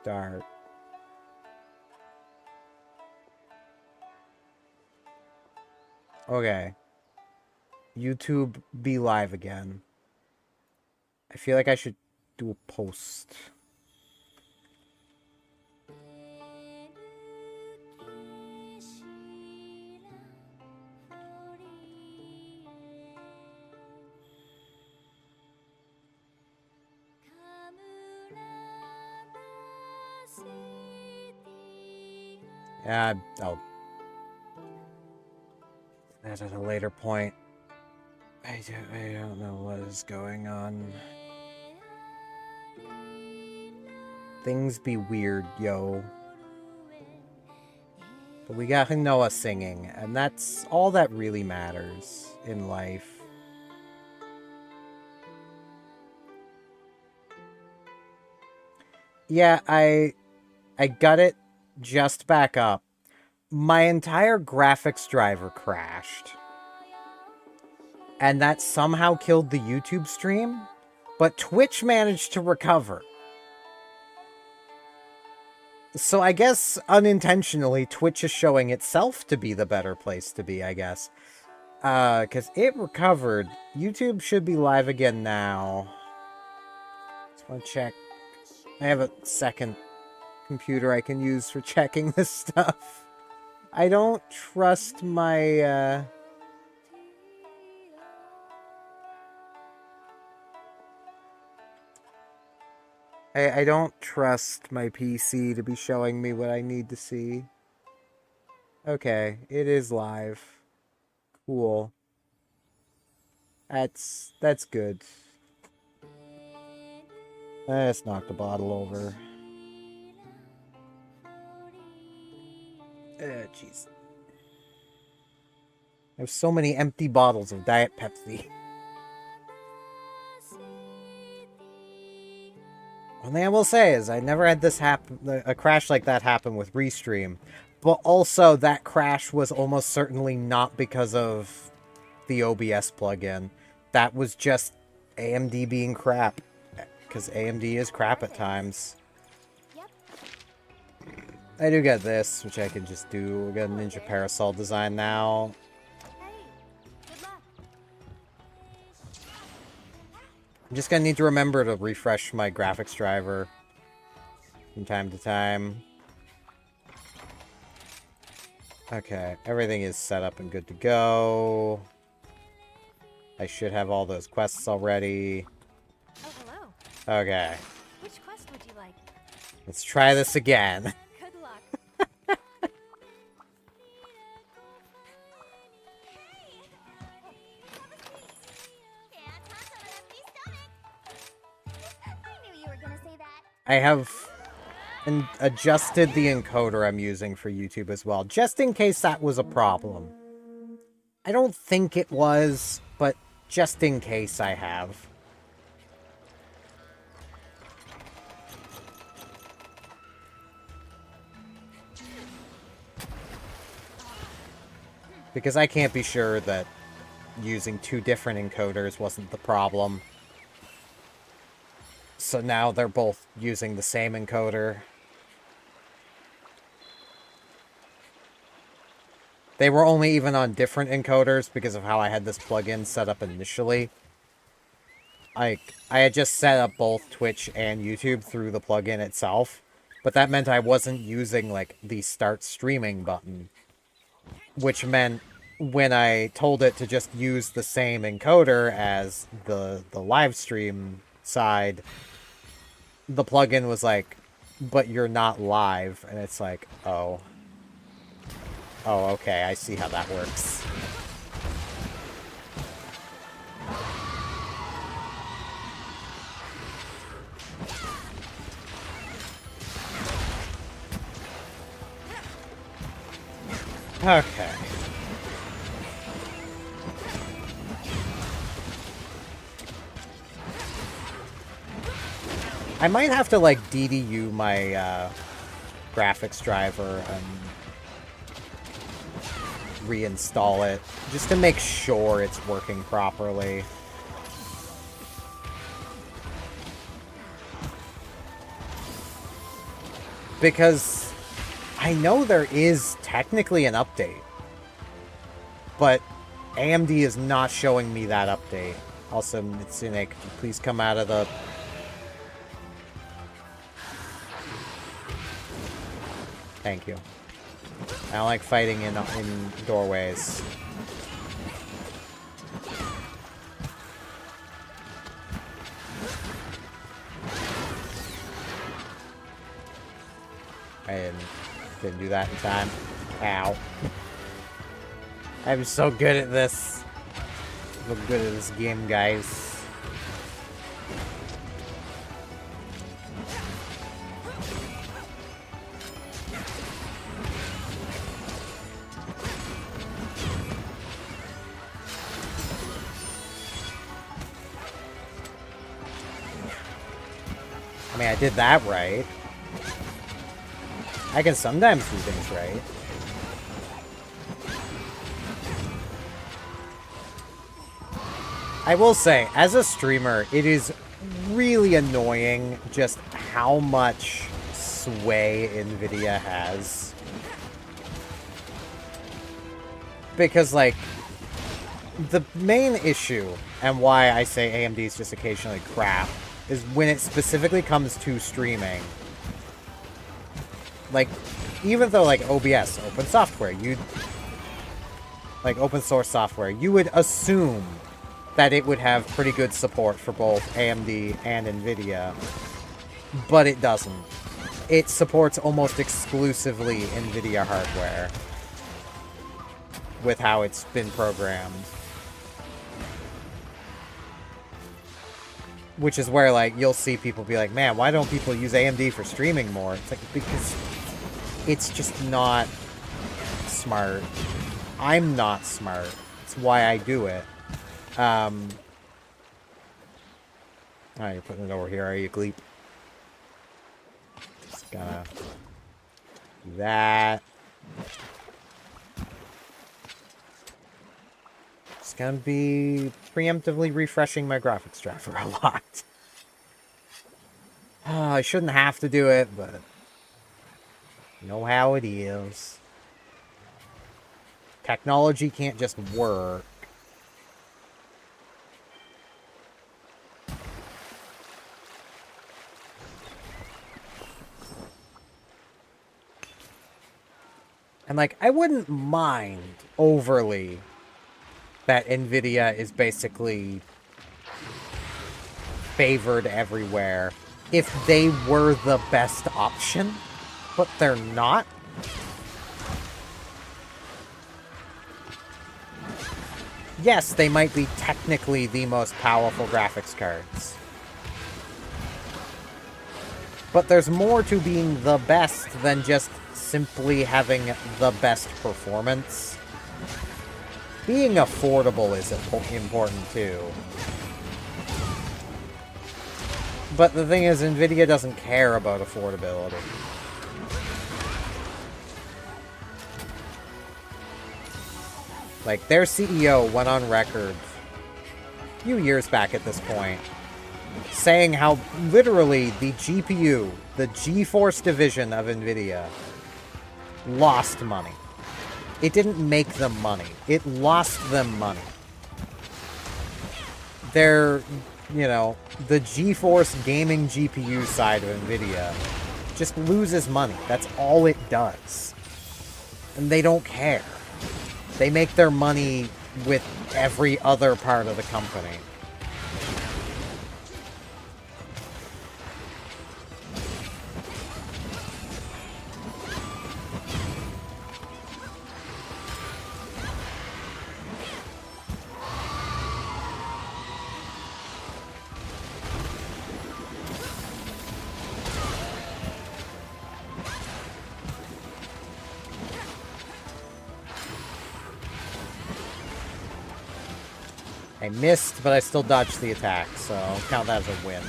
Start. Okay. YouTube be live again. I feel like I should do a post. Yeah, I'll... That at a later point. I don't know what is going on. Things be weird, yo. But we got Noah singing, and that's all that really matters in life. Yeah, I got it just back up. My entire graphics driver crashed. And that somehow killed the YouTube stream, but Twitch managed to recover. So I guess, unintentionally, Twitch is showing itself to be the better place to be, I guess. Because it recovered. YouTube should be live again now. Just want to check. I have a second computer I can use for checking this stuff. I don't trust my, I don't trust my PC to be showing me what I need to see. Okay, it is live. Cool. That's good. Let's knock the bottle over. Jeez. I have so many empty bottles of Diet Pepsi. One thing I will say is I never had this happen, a crash like that happen with Restream. But also, that crash was almost certainly not because of the OBS plugin. That was just AMD being crap. Because AMD is crap at times. I do get this, which I can just do. We got a Ninja Parasol design now. I'm just gonna need to remember to refresh my graphics driver from time to time. Okay, everything is set up and good to go. I should have all those quests already. Oh, hello. Okay. Which quest would you like? Let's try this again. Good luck. I knew you were gonna say that. I have adjusted the encoder I'm using for YouTube as well, just in case that was a problem. I don't think it was, but just in case I have. Because I can't be sure that using two different encoders wasn't the problem. So now they're both using the same encoder. They were only even on different encoders because of how I had this plugin set up initially. I had just set up both Twitch and YouTube through the plugin itself, but that meant I wasn't using, like, the start streaming button. Which meant when I told it to just use the same encoder as the live stream side, the plugin was like, but you're not live, and it's like, oh. Oh, okay, I see how that works. Okay. I might have to, like, DDU my, graphics driver and reinstall it, just to make sure it's working properly. Because I know there is technically an update, but AMD is not showing me that update. Also, Mitsune, could you please come out of the... Thank you. I don't like fighting in doorways. I didn't do that in time. Ow. I'm so good at this. I'm so good at this game, guys. I mean, I did that right. I can sometimes do things right. I will say, as a streamer, it is really annoying just how much sway Nvidia has. Because, like, the main issue, and why I say AMD is just occasionally crap, is when it specifically comes to streaming. Like, even though, like, OBS, open software, like, open source software, you would assume that it would have pretty good support for both AMD and Nvidia, but it doesn't. It supports almost exclusively Nvidia hardware with how it's been programmed. Which is where, like, you'll see people be like, man, why don't people use AMD for streaming more? It's like, because it's just not smart. I'm not smart. It's why I do it. Oh, you're putting it over here, are you, Gleep? Just gonna do that. Just gonna be preemptively refreshing my graphics driver a lot. I shouldn't have to do it, but you know how it is. Technology can't just work. And, like, I wouldn't mind overly that Nvidia is basically favored everywhere if they were the best option, but they're not. Yes, they might be technically the most powerful graphics cards. But there's more to being the best than just simply having the best performance. Being affordable is important too. But the thing is, Nvidia doesn't care about affordability. Like, their CEO went on record a few years back at this point, saying how literally the GPU, the GeForce division of Nvidia, lost money. It didn't make them money. It lost them money. They're, you know, the GeForce gaming GPU side of Nvidia just loses money. That's all it does. And they don't care. They make their money with every other part of the company. I missed, but I still dodged the attack, so I'll count that as a win.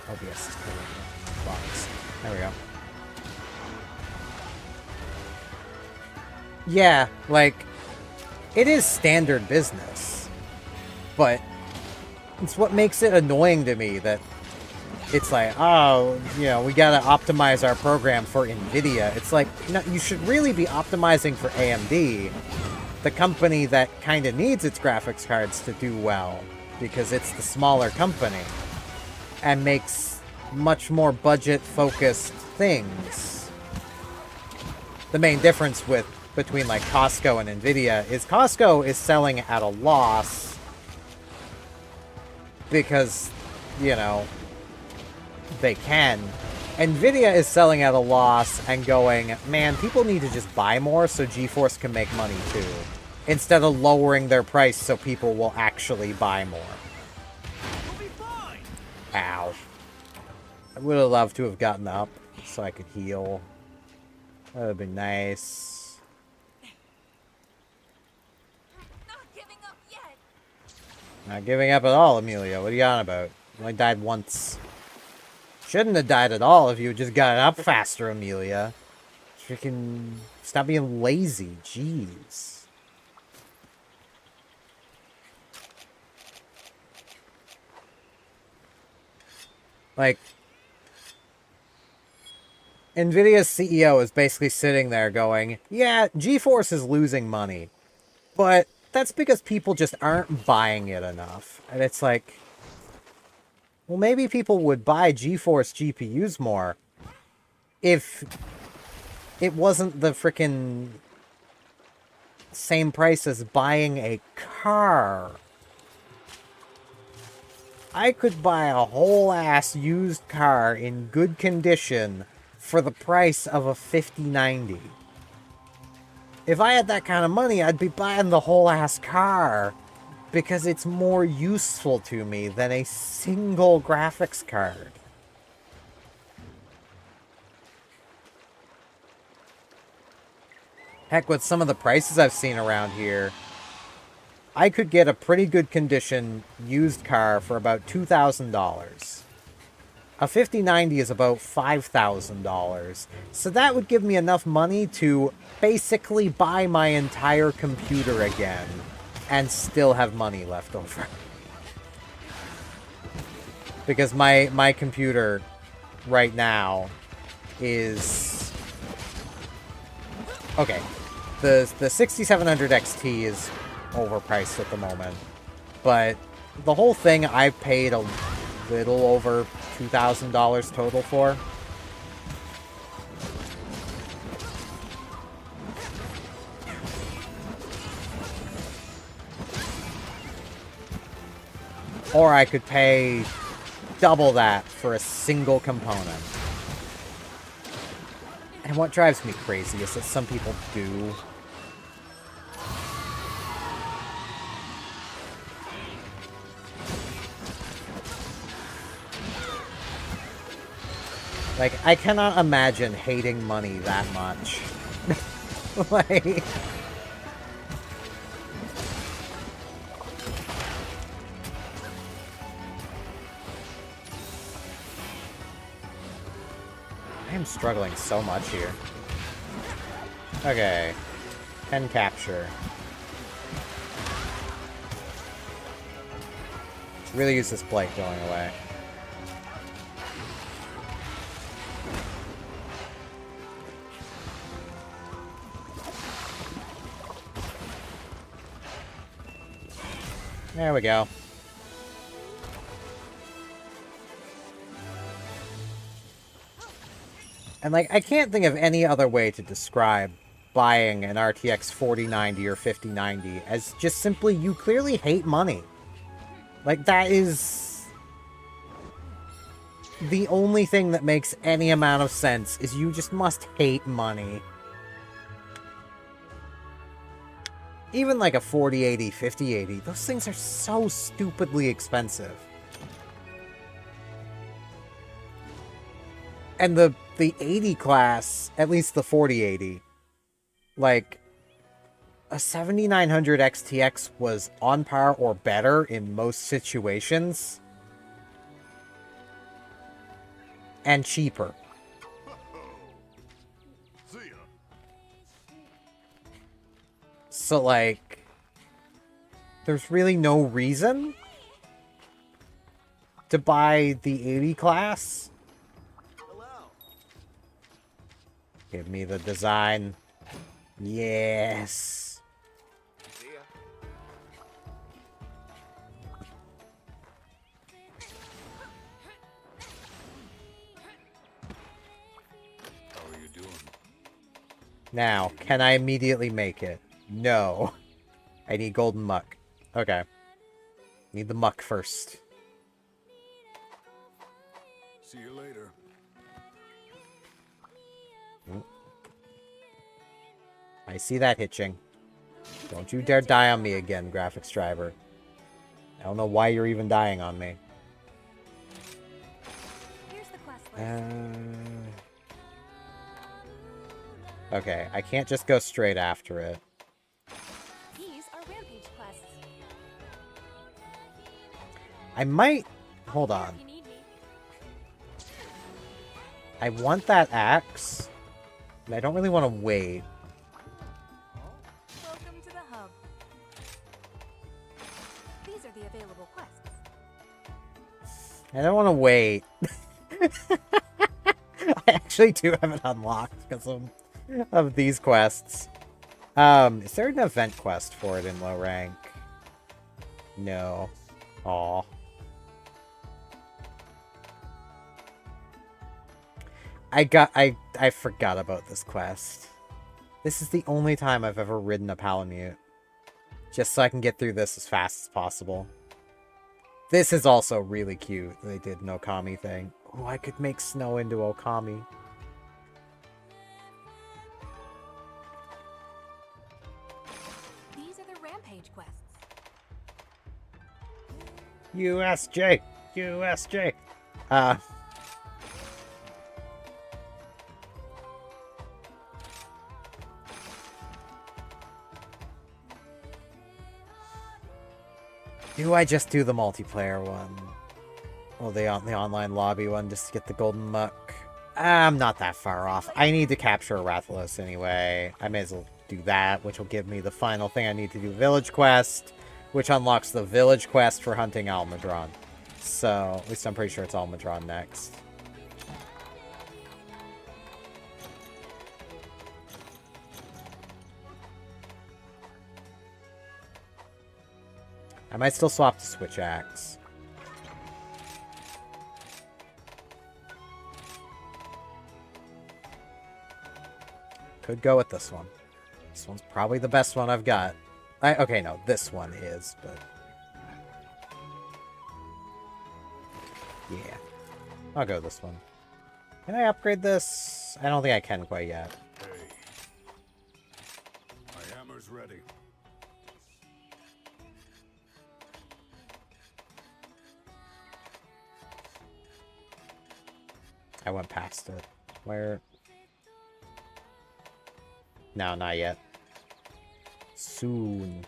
OBS is cool. Box. There we go. Yeah, like, it is standard business. But it's what makes it annoying to me that it's like, oh, you know, we gotta optimize our program for NVIDIA. It's like, no, you should really be optimizing for AMD, the company that kind of needs its graphics cards to do well, because it's the smaller company, and makes much more budget-focused things. The main difference between, like, Costco and NVIDIA is Costco is selling at a loss because, you know, they can. NVIDIA is selling at a loss and going, man, people need to just buy more so GeForce can make money too. Instead of lowering their price so people will actually buy more. Ow. I would have loved to have gotten up so I could heal. That would have been nice. Not giving up yet. Not giving up at all, Amelia. What are you on about? You only died once. Shouldn't have died at all if you had just gotten up faster, Amelia. Freaking stop being lazy. Jeez. Like, NVIDIA's CEO is basically sitting there going, yeah, GeForce is losing money, but that's because people just aren't buying it enough. And it's like, well, maybe people would buy GeForce GPUs more if it wasn't the frickin' same price as buying a car. I could buy a whole-ass used car in good condition for the price of a 5090. If I had that kind of money, I'd be buying the whole-ass car because it's more useful to me than a single graphics card. Heck, with some of the prices I've seen around here, I could get a pretty good condition used car for about $2,000. A 5090 is about $5,000. So that would give me enough money to basically buy my entire computer again and still have money left over. Because my computer right now is... Okay, the 6700 XT is overpriced at the moment, but the whole thing I paid a little over $2,000 total for. Or I could pay double that for a single component. And what drives me crazy is that some people do. Like, I cannot imagine hating money that much. Like... I am struggling so much here. Okay. Pen capture. Really use this blight going away. There we go. And, like, I can't think of any other way to describe buying an RTX 4090 or 5090 as just simply you clearly hate money. Like, that is... the only thing that makes any amount of sense is you just must hate money. Even like a 4080, 5080, those things are so stupidly expensive. And the 80 class, at least the 4080, like, a 7900 XTX was on par or better in most situations. And cheaper. So, like, there's really no reason to buy the 80 class. Give me the design. Yes. See ya. How are you doing? Now, can I immediately make it? No. I need golden muck. Okay. Need the muck first. See you later. I see that hitching. Don't you dare die on me again, graphics driver. I don't know why you're even dying on me. Here's the quest list. Okay, I can't just go straight after it. These are rampage quests. I might... Hold Here on. if you need me. I want that axe, but I don't really want to wait. Welcome to the hub. These are the available quests. I don't want to wait. I actually do have it unlocked because of these quests. Is there an event quest for it in low rank? No. Aw. I forgot about this quest. This is the only time I've ever ridden a Palamute. Just so I can get through this as fast as possible. This is also really cute. They did an Okami thing. Oh, I could make snow into Okami. These are the rampage quests. USJ! USJ! Do I just do the multiplayer one? Well, the online lobby one just to get the golden muck? I'm not that far off. I need to capture a Rathalos anyway. I may as well do that, which will give me the final thing I need to do, Village Quest, which unlocks the Village Quest for hunting Almudron. So, at least I'm pretty sure it's Almudron next. I might still swap to Switch Axe. Could go with this one. This one's probably the best one I've got. Okay, no, this one is, but... yeah. I'll go this one. Can I upgrade this? I don't think I can quite yet. Hey. My hammer's ready. I went past it. Where? No, not yet. Soon.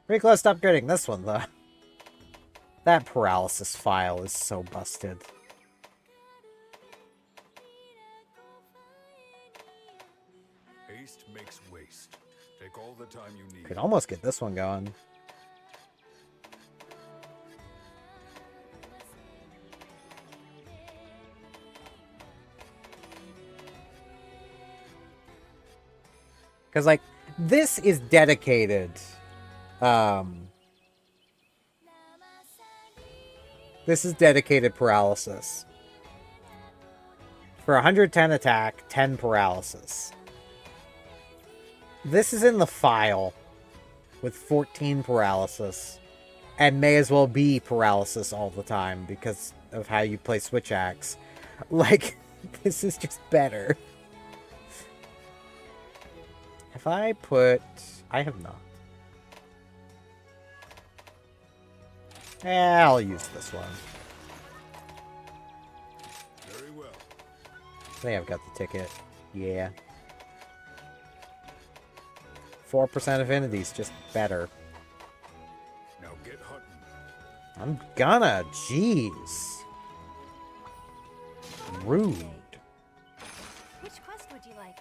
Pretty close to upgrading this one, though. That paralysis file is so busted. Haste makes waste. Take all the time you need. Could almost get this one going. Because, like, this is dedicated. This is dedicated paralysis. For 110 attack, 10 paralysis. This is in the file with 14 paralysis. And may as well be paralysis all the time because of how you play Switch Axe. Like, this is just better. Have I put... I have not. I'll use this one. Very well. I think I've got the ticket. Yeah. 4% affinity's just better. Now get hunting. I'm gonna. Jeez. Rude. Which quest would you like?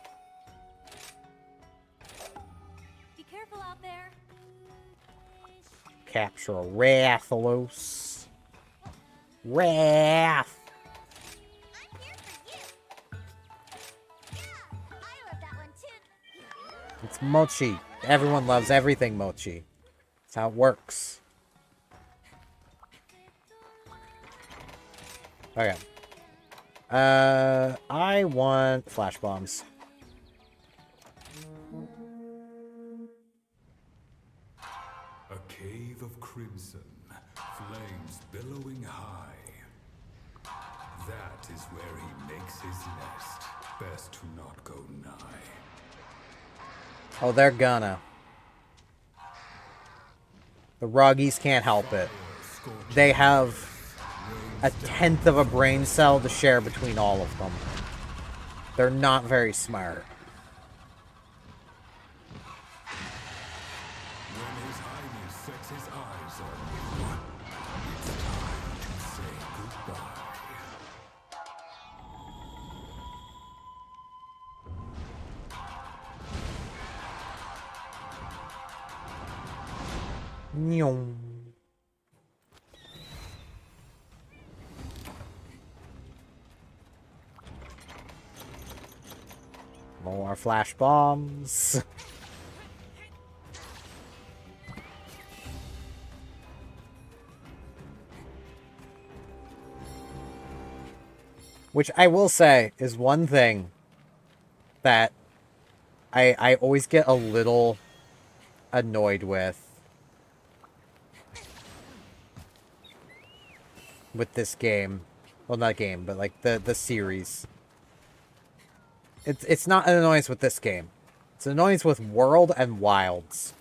careful out there. Capture a Rathalos. Wrath! I'm here for you. Yeah, I love that one too. It's mochi. Everyone loves everything mochi. That's how it works. Okay. I want flash bombs. A cave of crimson, flames billowing high. That is where he makes his nest. Best to not go nigh. Oh, they're gonna. The Ruggies can't help it. They have a tenth of a brain cell to share between all of them. They're not very smart. When His Highness sets his eyes on you, it's time to say goodbye. Nyong. More flash bombs. Which I will say is one thing that I always get a little annoyed with this game. Well, not game, but like the series. It's not an annoyance with this game. It's an annoyance with World and Wilds.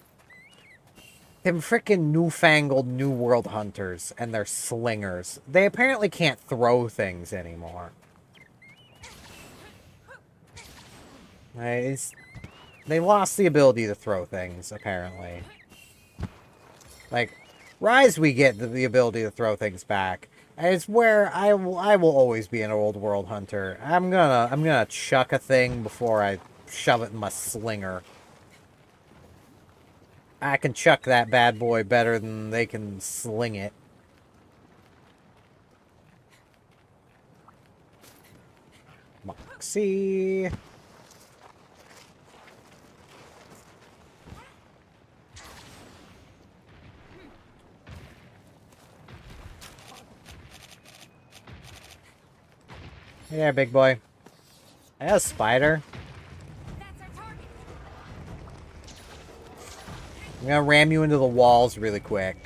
Them frickin' newfangled New World Hunters and their slingers. They apparently can't throw things anymore. They lost the ability to throw things, apparently. Like, Rise we get the ability to throw things back. And it's where I will always be an old world hunter. I'm gonna chuck a thing before I shove it in my slinger. I can chuck that bad boy better than they can sling it. Moxie. Hey there, big boy. Hey, a spider. That's our target. I'm gonna ram you into the walls really quick.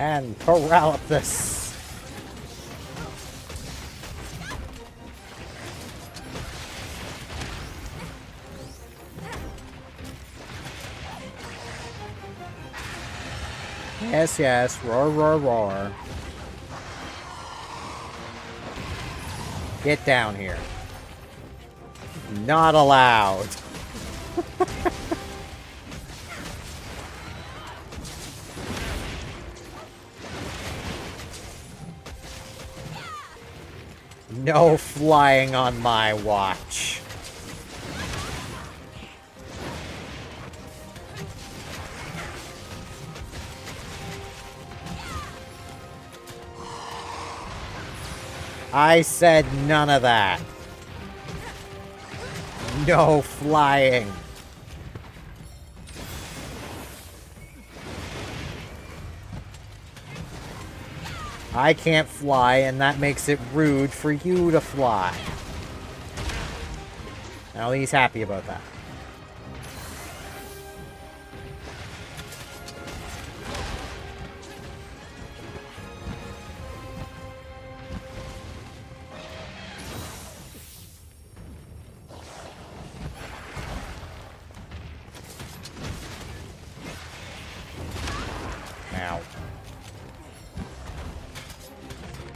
And paralysis. Yes, yes. Roar, roar, roar. Get down here. Not allowed. No flying on my watch. I said none of that. No flying. I can't fly, and that makes it rude for you to fly. Now he's happy about that.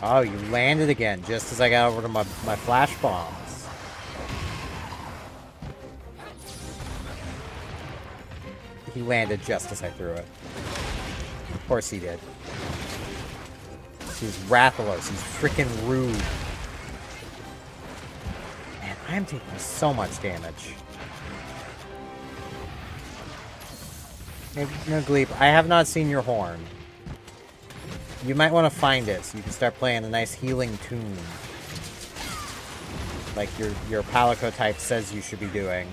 Oh, you landed again, just as I got over to my flash bombs. He landed just as I threw it. Of course he did. He's Rathalos. He's freaking rude. Man, I am taking so much damage. No, Gleep, I have not seen your horn. You might want to find it so you can start playing a nice healing tune. Like your Palico type says you should be doing.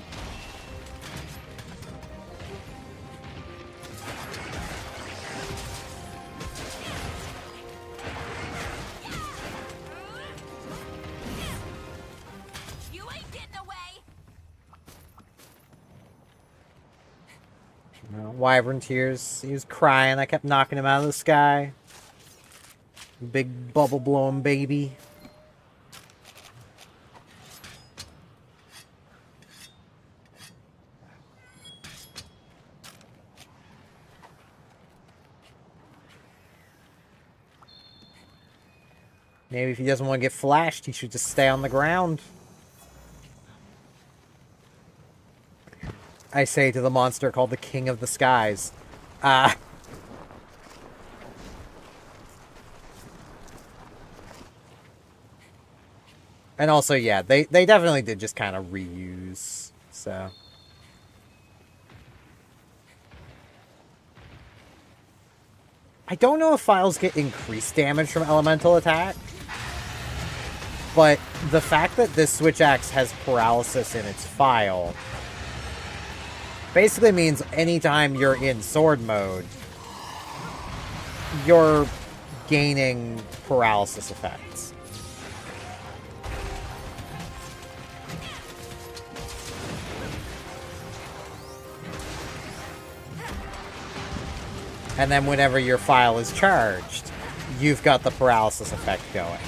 You ain't getting away. Wyvern tears. He was crying. I kept knocking him out of the sky. Big bubble blowing baby. Maybe if he doesn't want to get flashed, he should just stay on the ground. I say to the monster called the King of the Skies. And also, yeah, they definitely did just kind of reuse, so. I don't know if files get increased damage from elemental attack, but the fact that this Switch Axe has paralysis in its file basically means anytime you're in sword mode, you're gaining paralysis effects. And then whenever your file is charged, you've got the paralysis effect going.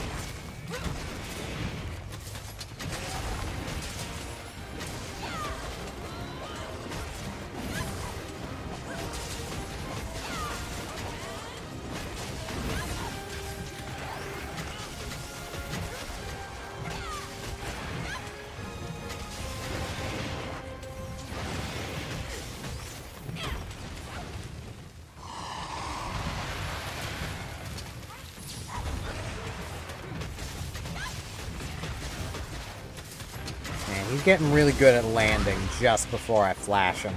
He's getting really good at landing just before I flash him.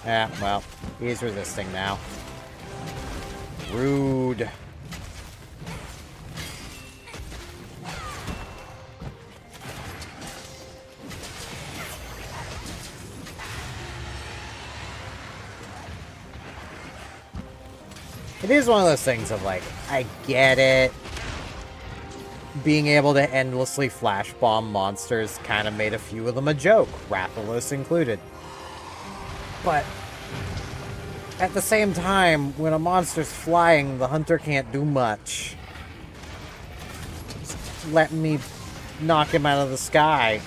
Yeah, well, he's resisting now. Rude. It is one of those things of like, I get it. Being able to endlessly flash bomb monsters kind of made a few of them a joke, Rathalos included. But at the same time, when a monster's flying, the hunter can't do much. Just let me knock him out of the sky.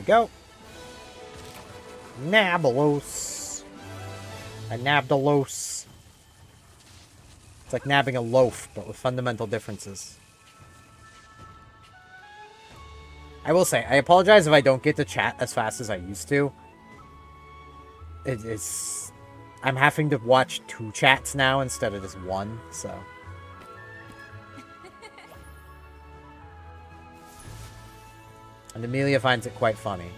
Go. Nabalos. A Nabdalos. It's like nabbing a loaf, but with fundamental differences. I will say, I apologize if I don't get to chat as fast as I used to. It's... I'm having to watch 2 chats now instead of just 1, so... And Amelia finds it quite funny.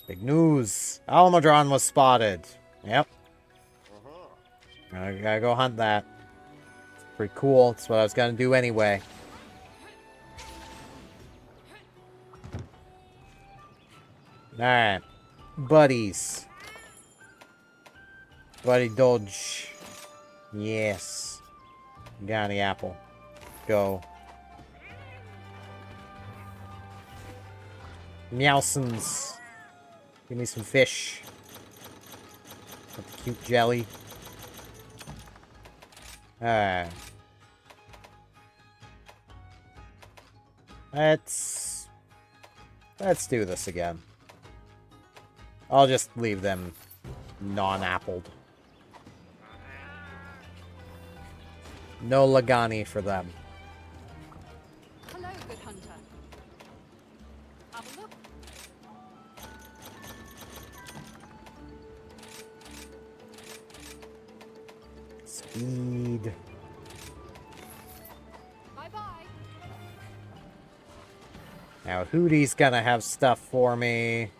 Big news! Almudron was spotted. Yep. I gotta go hunt that. Pretty cool. That's what I was gonna do anyway. Alright. Buddies. Buddy Dodge. Yes. Got the apple. Go. Meowsons. Give me some fish. Got the cute jelly. Alright. Let's do this again. I'll just leave them non-appled. No Lagani for them. Hello, good hunter. Have a look. Speed. Bye-bye. Now Hootie's gonna have stuff for me.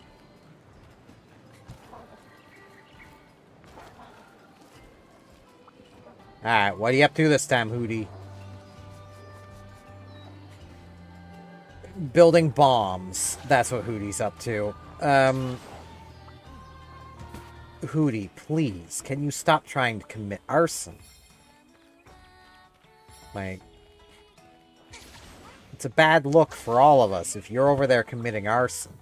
Alright, what are you up to this time, Hootie? Building bombs. That's what Hootie's up to. Hootie, please, can you stop trying to commit arson? Like, it's a bad look for all of us if you're over there committing arson.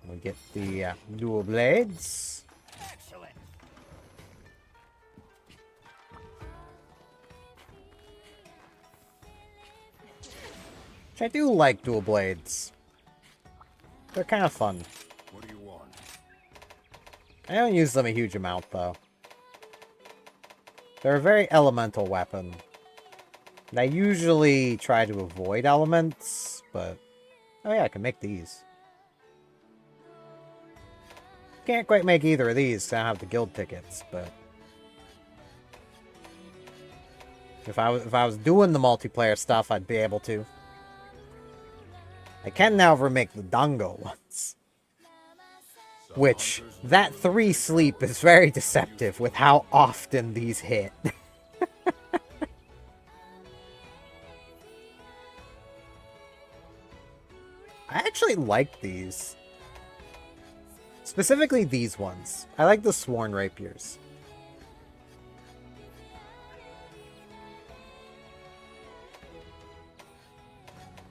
We'll get the dual blades. Which I do like dual blades. They're kind of fun. What do you want? I don't use them a huge amount, though. They're a very elemental weapon. And I usually try to avoid elements, but... Oh yeah, I can make these. Can't quite make either of these, 'cause I don't have the guild tickets, but... If I was doing the multiplayer stuff, I'd be able to. I can now remake the Dango ones. Which, that 3 sleep is very deceptive with how often these hit. I actually like these. Specifically these ones. I like the Sworn Rapiers.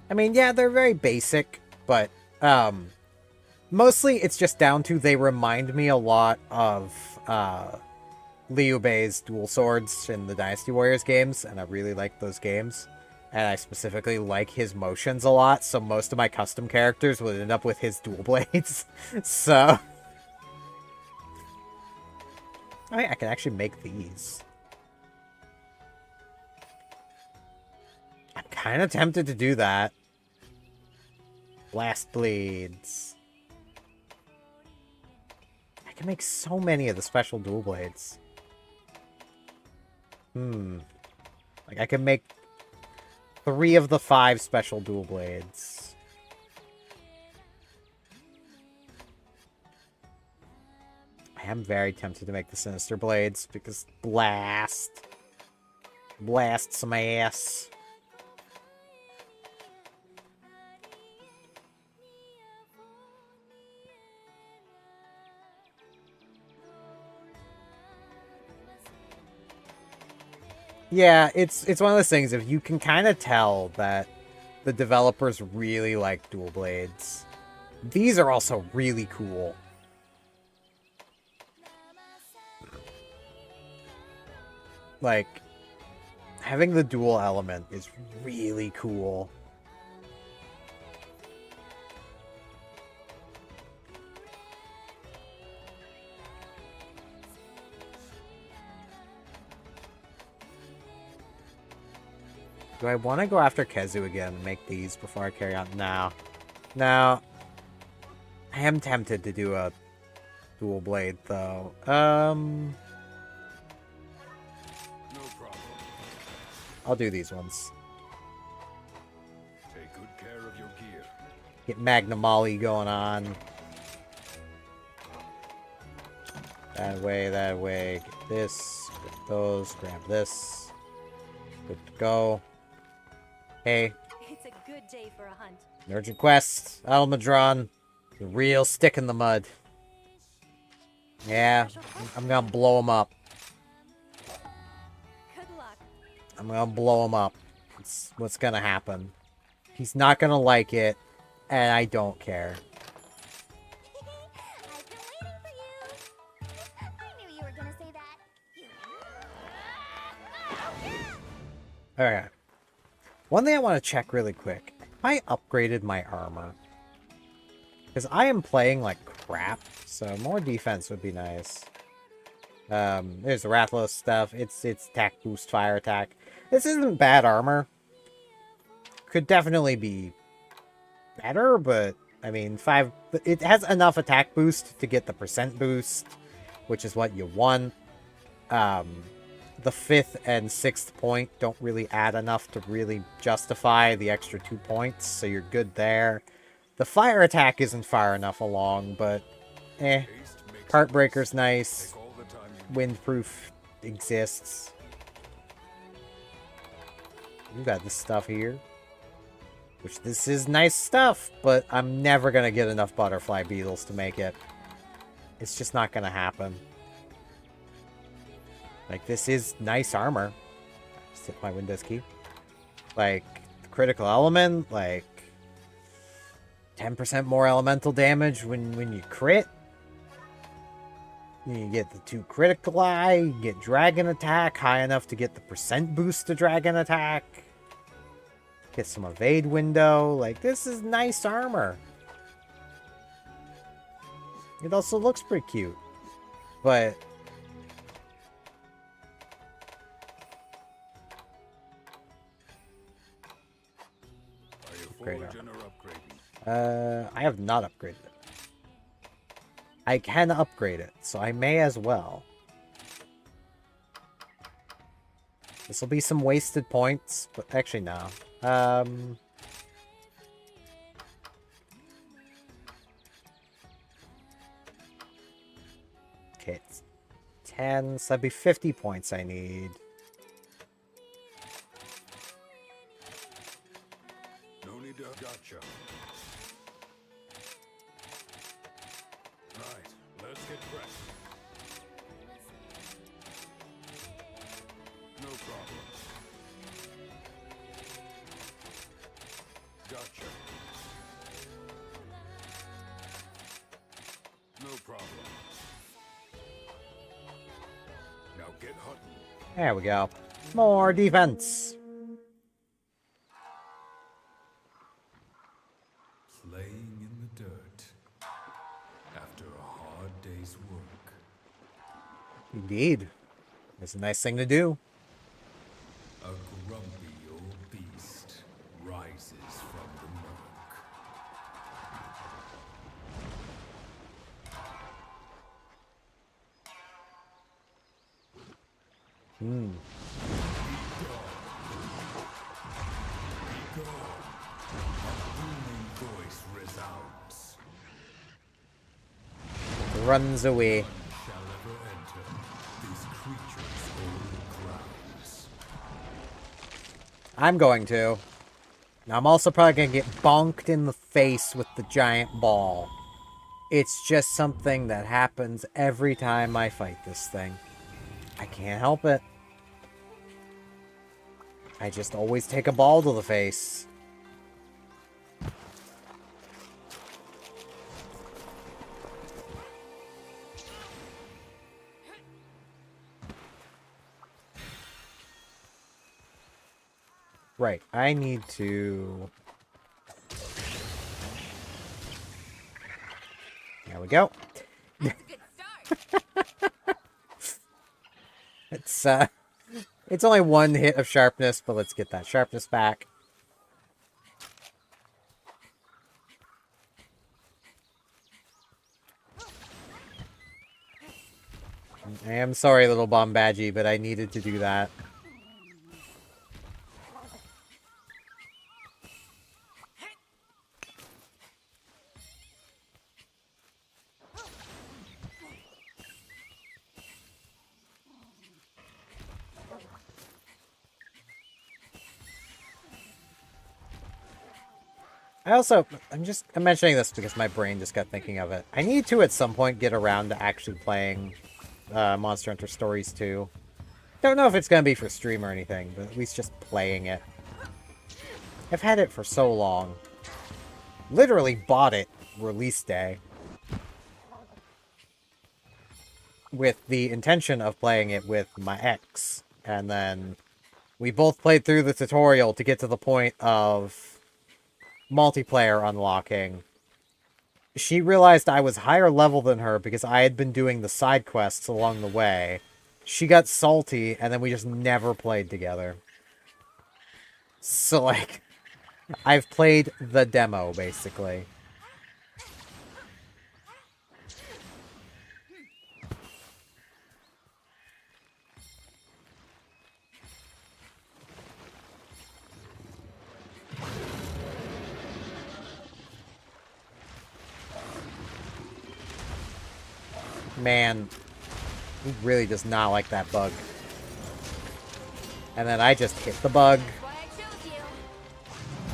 I mean, yeah, they're very basic, but mostly it's just down to they remind me a lot of Liu Bei's dual swords in the Dynasty Warriors games, and I really like those games. And I specifically like his motions a lot, so most of my custom characters would end up with his dual blades. So... I mean, I can actually make these. I'm kind of tempted to do that. Blast blades. I can make so many of the special dual blades. Like, I can make 3 of the 5 special dual blades. I am very tempted to make the Sinister Blades, because blast. Blast some ass. Yeah, it's one of those things, if you can kind of tell that the developers really like dual blades. These are also really cool. Like, having the dual element is really cool. Do I want to go after Kezu again and make these before I carry on? No. No. I am tempted to do a dual blade, though. No problem. I'll do these ones. Take good care of your gear. Get Magna Molly going on. That way, that way. Get this. Get those. Grab this. Good to go. Hey, It's a good day for a hunt. urgent quest. Almadron. The real stick in the mud. Yeah, I'm gonna blow him up. Good luck. I'm gonna blow him up. It's what's gonna happen. He's not gonna like it, and I don't care. I've been waiting for you. I knew you were gonna say that. Okay. One thing I want to check really quick. I upgraded my armor. Because I am playing like crap, so more defense would be nice. There's the Rathalos stuff. It's attack boost, fire attack. This isn't bad armor. Could definitely be better, but I mean, it has enough attack boost to get the percent boost, which is what you want. The 5th and 6th point don't really add enough to really justify the extra 2 points, so you're good there. The fire attack isn't far enough along, but Heartbreaker's nice. Windproof exists. You got this stuff here. Which, this is nice stuff, but I'm never gonna get enough butterfly beetles to make it. It's just not gonna happen. Like, this is nice armor. Just hit my Windows key. Like, the critical element, like 10% more elemental damage when you crit. You get the 2 critical eye, you get dragon attack, high enough to get the percent boost to dragon attack. Get some evade window. Like, this is nice armor. It also looks pretty cute. But upgrade armor. I have not upgraded it. I can upgrade it, so I may as well. This will be some wasted points, but actually no. Okay, it's 10, so that'd be 50 points I need. No need to gotcha. Right, let's get fresh. No problem. Gotcha. No problem. Now get hunting. There we go. More defense. Playing in the dirt after a hard day's work. Indeed. It's a nice thing to do. A grumpy old beast rises from the murk. Hmm. Go. A booming voice resounds. Runs away. None shall ever enter these creatures' old grounds. I'm going to. Now, I'm also probably going to get bonked in the face with the giant ball. It's just something that happens every time I fight this thing. I can't help it. I just always take a ball to the face. Right, I need to... There we go. That's a good start. It's only one hit of sharpness, but let's get that sharpness back. I am sorry, little Bombadgy, but I needed to do that. I'm mentioning this because my brain just got thinking of it. I need to at some point get around to actually playing Monster Hunter Stories 2. Don't know if it's going to be for stream or anything, but at least just playing it. I've had it for so long. Literally bought it release day. With the intention of playing it with my ex. And then we both played through the tutorial to get to the point of multiplayer unlocking. She realized I was higher level than her because I had been doing the side quests along the way. She got salty, and then we just never played together. So, like, I've played the demo, basically. Man, he really does not like that bug. And then I just hit the bug. Why I chose you.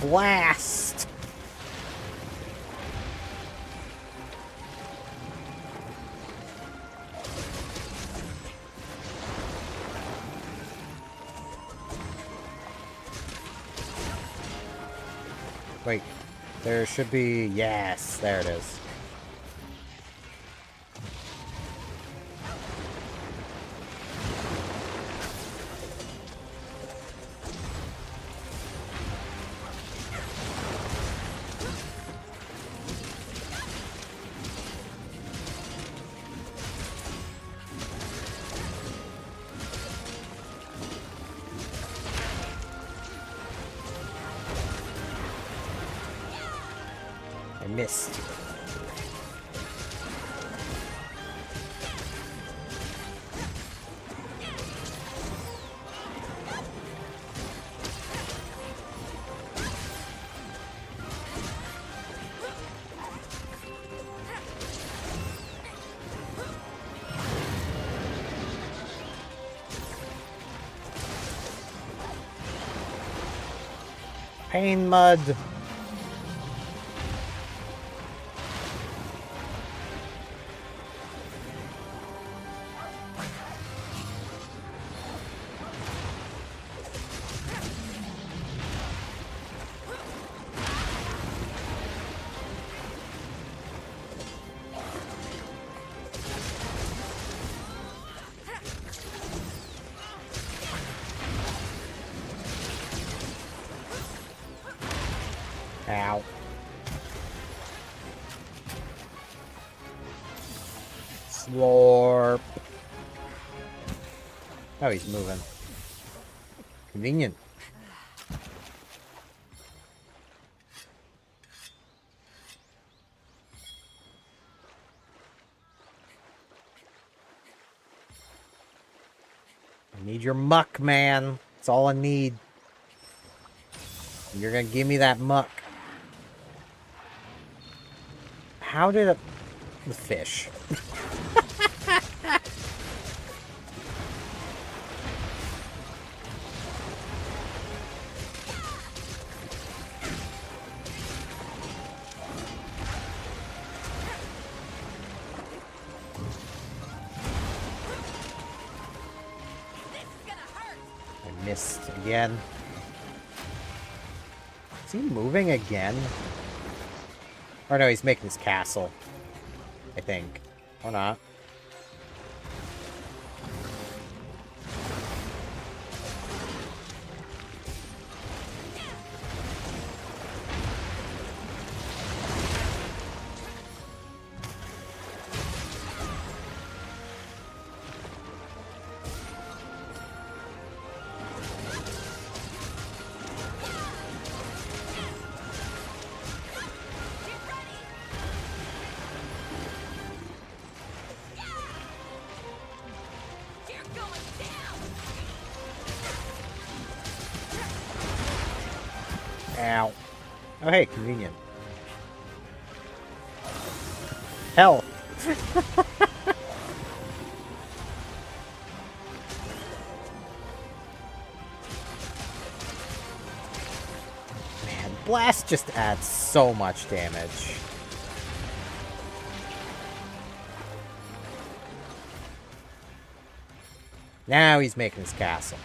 Blast! Wait, there should be... Yes, there it is. I missed. Pain mud. Ow. Slurp. Oh, he's moving. Convenient. I need your muck, man. That's all I need. You're gonna give me that muck. How did it... The fish. I missed again. Is he moving again? Or no, he's making his castle. I think. Or not. Ow. Oh, hey, convenient. Hell. Man, Blast just adds so much damage. Now he's making his castle.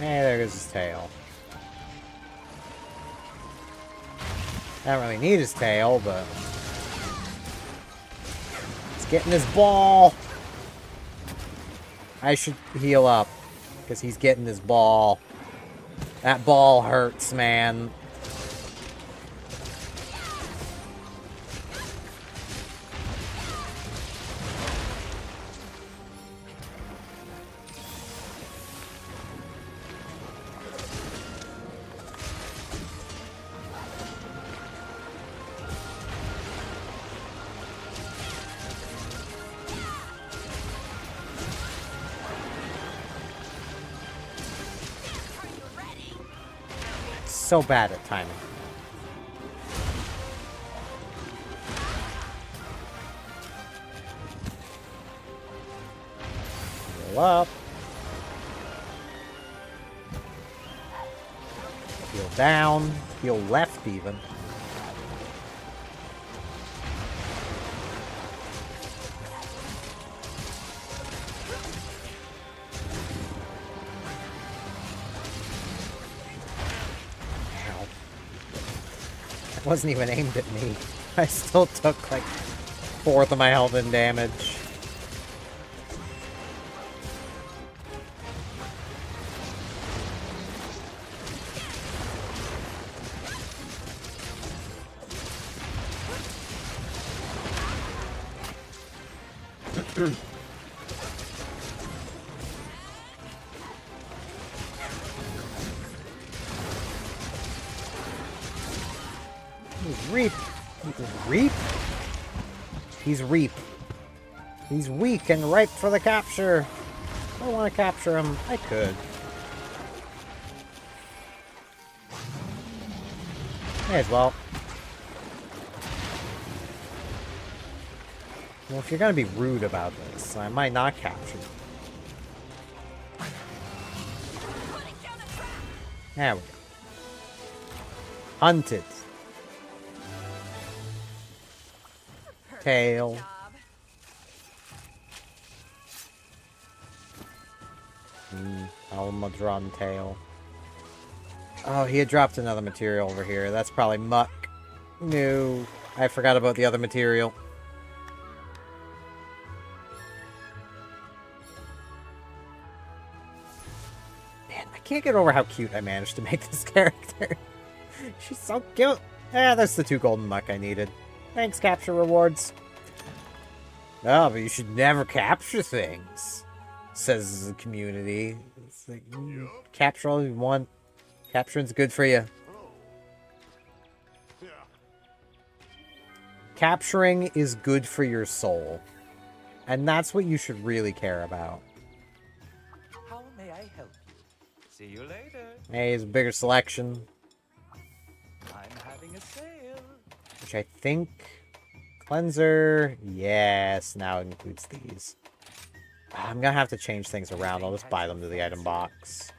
Hey, there goes his tail. I don't really need his tail, but... He's getting his ball! I should heal up, because he's getting his ball. That ball hurts, man. So bad at timing. Heal up. Heal down. Heal left even. Wasn't even aimed at me. I still took like 1/4 of my health in damage. Reap. Reap? He's Reap. He's weak and ripe for the capture. I want to capture him. I could. May as well. Well, if you're gonna be rude about this, I might not capture you. There we go. Hunted. Tail. Almadron tail. Oh, he had dropped another material over here. That's probably muck. No. I forgot about the other material. Man, I can't get over how cute I managed to make this character. She's so cute. Ah, that's the 2 golden muck I needed. Thanks, capture rewards. Oh, but you should never capture things, says the community. It's like, capture all you want. Capturing's good for you. Capturing is good for your soul. And that's what you should really care about. How may I help you? See you later. Hey, there's a bigger selection. I'm having a sale. Which I think... Cleanser... Yes, now it includes these. I'm gonna have to change things around. I'll just buy them to the item box.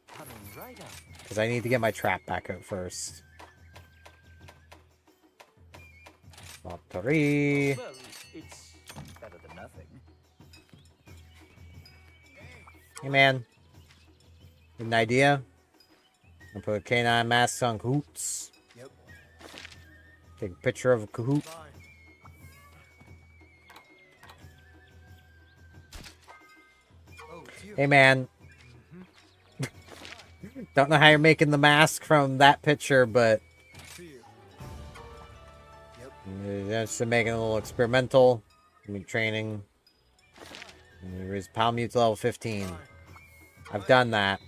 Coming right up. Because I need to get my trap back out first. Lottery. Well, it's better than nothing. Hey, man. An idea? I'll put a canine mask on Cahoots. Yep. Take a picture of a Cahoot. Fine. Oh, it's you. Hey, man. Don't know how you're making the mask from that picture, but just making a little experimental. Training. Raise Palmute to level 15. I've done that.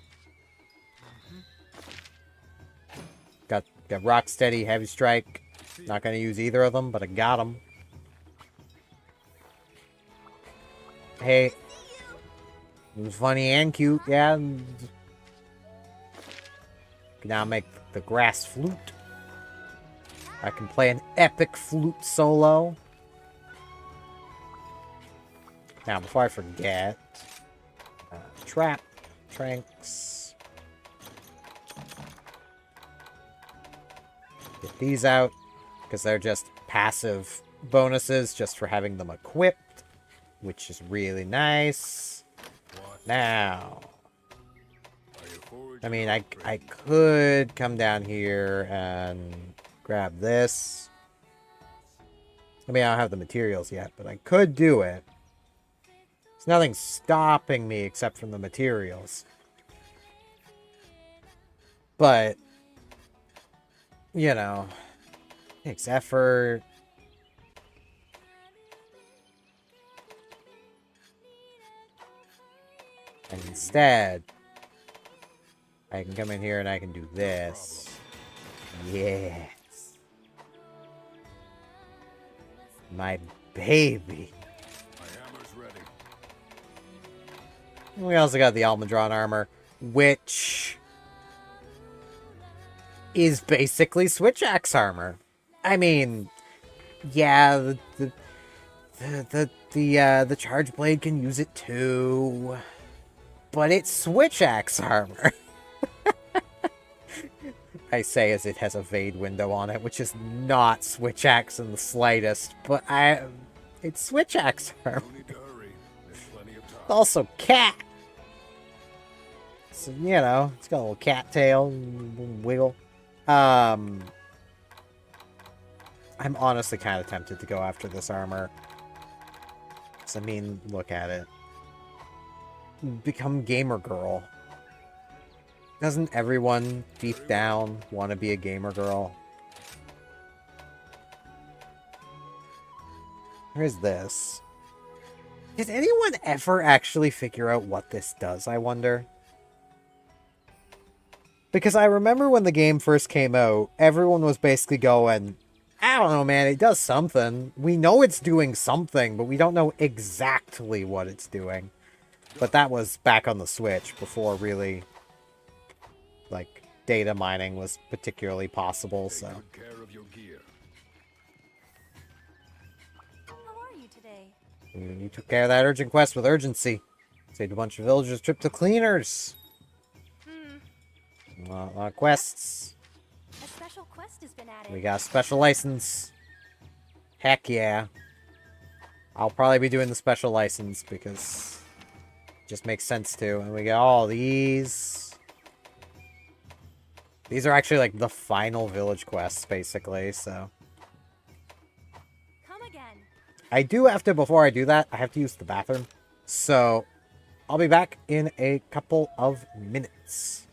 Got Rocksteady, Heavy Strike. Not gonna use either of them, but I got them. Hey, it was funny and cute, yeah. Can now make the grass flute. I can play an epic flute solo. Now, before I forget, trap, tranks. Get these out, because they're just passive bonuses just for having them equipped, which is really nice. Now, I mean, I could come down here and grab this. I mean, I don't have the materials yet, but I could do it. There's nothing stopping me except from the materials. But, you know, it takes effort. And instead, I can come in here and I can do this. Yes. My baby. We also got the Almudron armor, which is basically Switch Axe armor. I mean, yeah, the Charge Blade can use it too, but it's Switch Axe armor. I say as it has a Vade window on it, which is not Switch Axe in the slightest, but it's Switch Axe armor. Also cat. So, you know, it's got a little cat tail, wiggle. I'm honestly kind of tempted to go after this armor. 'Cause, I mean, look at it. Become gamer girl. Doesn't everyone deep down want to be a gamer girl? Here's this. Did anyone ever actually figure out what this does, I wonder? Because I remember when the game first came out, everyone was basically going, I don't know, man, it does something. We know it's doing something, but we don't know exactly what it's doing. But that was back on the Switch, before really, like, data mining was particularly possible, so. How are you today? You took care of that urgent quest with urgency. Saved a bunch of villagers' trip to cleaners. A lot of quests. A special quest has been added. We got a special license. Heck yeah. I'll probably be doing the special license because it just makes sense to. And we got all these. These are actually like the final village quests, basically, so. Come again. I do have to, before I do that, I have to use the bathroom. So, I'll be back in a couple of minutes.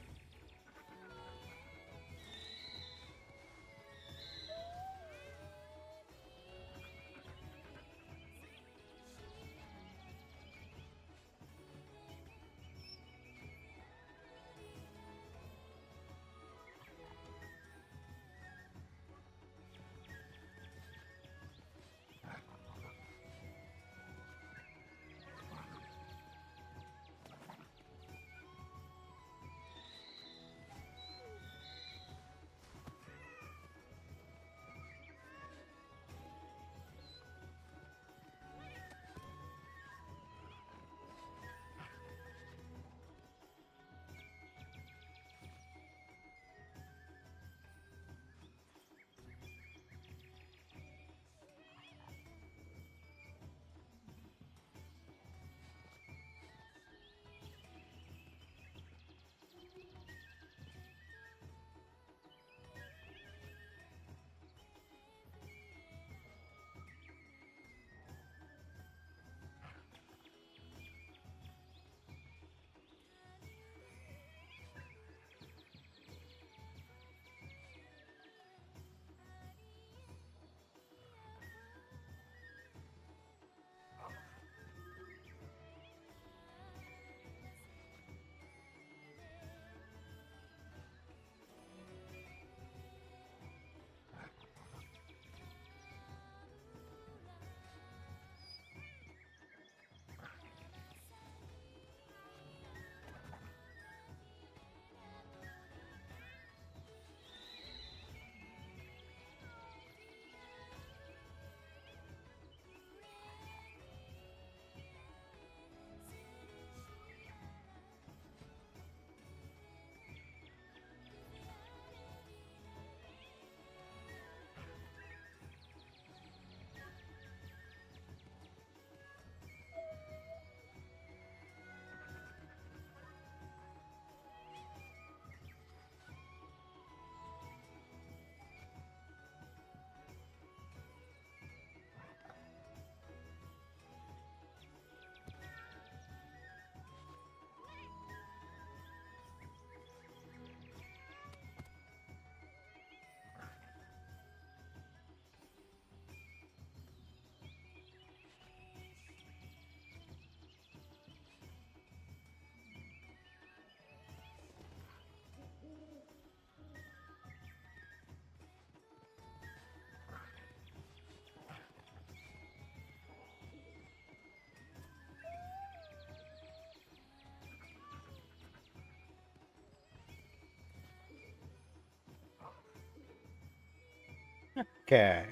Okay.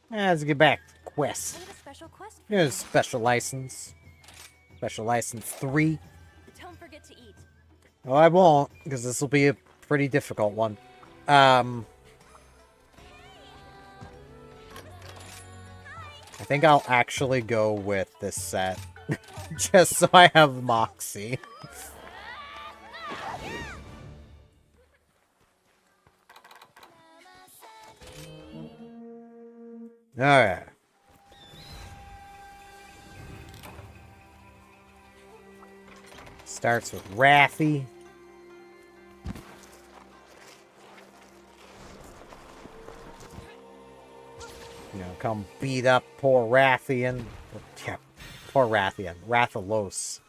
Let's get back to the quest. I have a special quest for Here's you. special license. Special license 3. Don't forget to eat. Oh, I won't, because this will be a pretty difficult one. I think I'll actually go with this set. Just so I have Moxie. Alright. Starts with Rathy. You know, come beat up poor Rathian. Yeah, poor Rathian. Rathalos.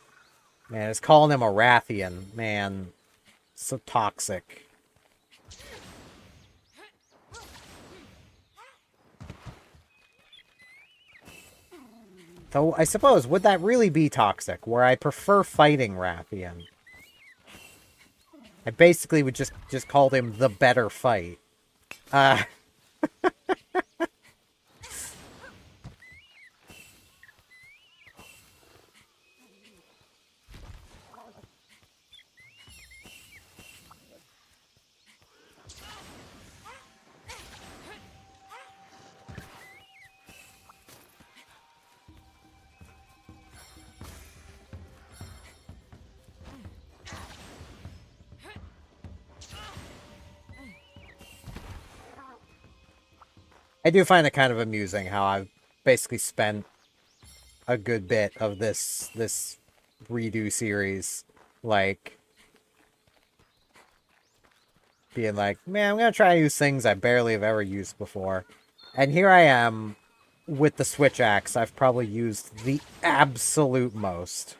Man, it's calling him a Rathian. Man, so toxic. Though, I suppose, would that really be toxic? Where I prefer fighting Rathian. I basically would just call him the better fight. I do find it kind of amusing how I've basically spent a good bit of this redo series, like, being like, man, I'm gonna try to use things I barely have ever used before. And here I am, with the Switch Axe, I've probably used the absolute most.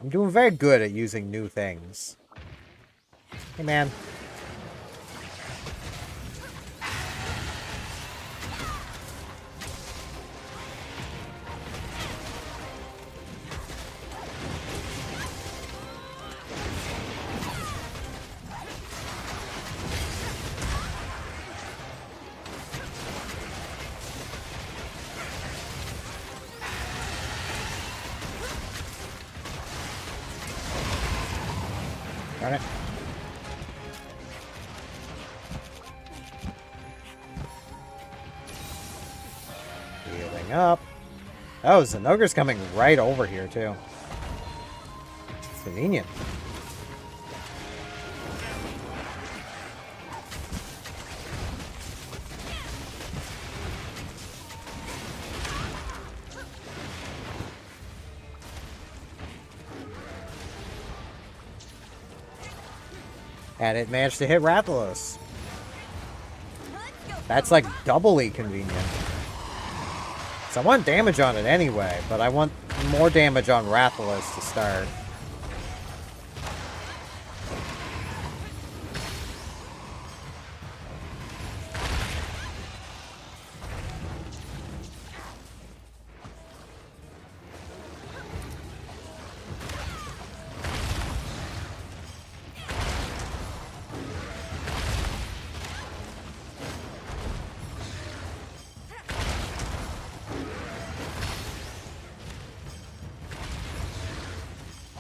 I'm doing very good at using new things. Hey, man. Darn it. Healing up. Oh, Zenogre's coming right over here, too. It's convenient. And it managed to hit Rathalos. That's like doubly convenient. So I want damage on it anyway, but I want more damage on Rathalos to start.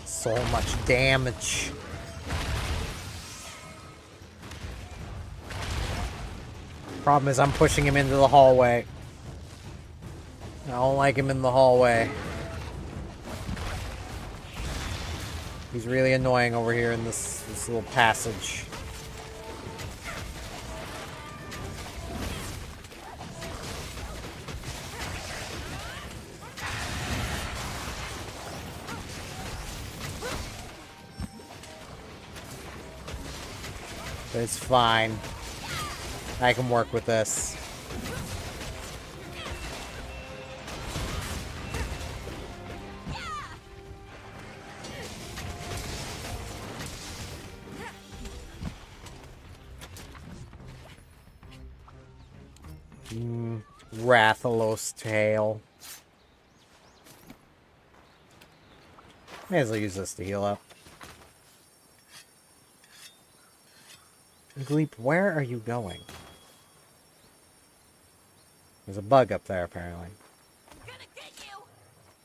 So much damage. Problem is I'm pushing him into the hallway. I don't like him in the hallway. He's really annoying over here in this little passage. But it's fine. I can work with this. Rathalos tail. May as well use this to heal up. Gleep, where are you going? There's a bug up there, apparently. Gonna get you.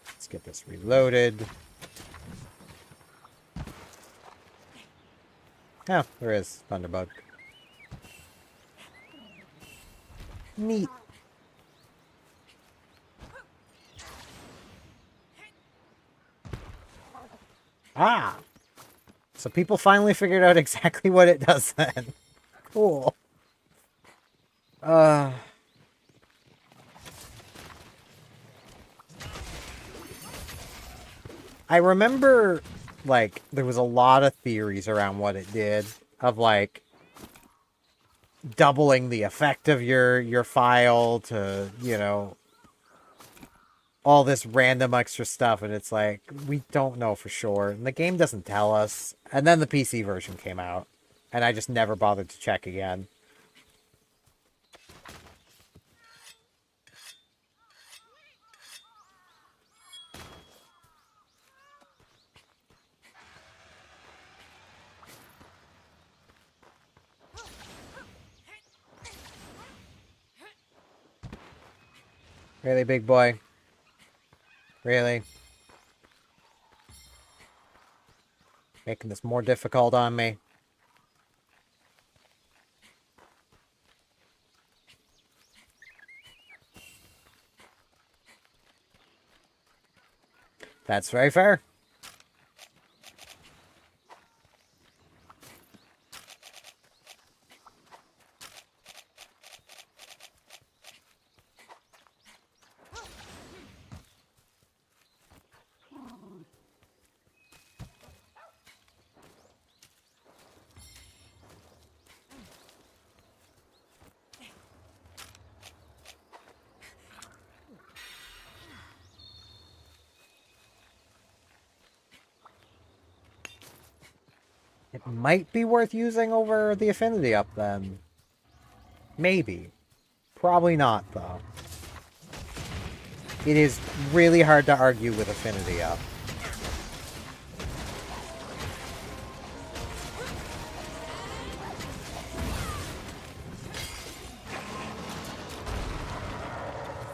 Let's get this reloaded. Oh, there is Thunderbug. Neat. Ah! So people finally figured out exactly what it does then. Cool. I remember, like, there was a lot of theories around what it did. Of, like, doubling the effect of your file to, you know, all this random extra stuff, and it's like, we don't know for sure. And the game doesn't tell us. And then the PC version came out, and I just never bothered to check again. Really, big boy? Really? Making this more difficult on me. That's very fair. It might be worth using over the affinity up then. Maybe. Probably not, though. It is really hard to argue with affinity up.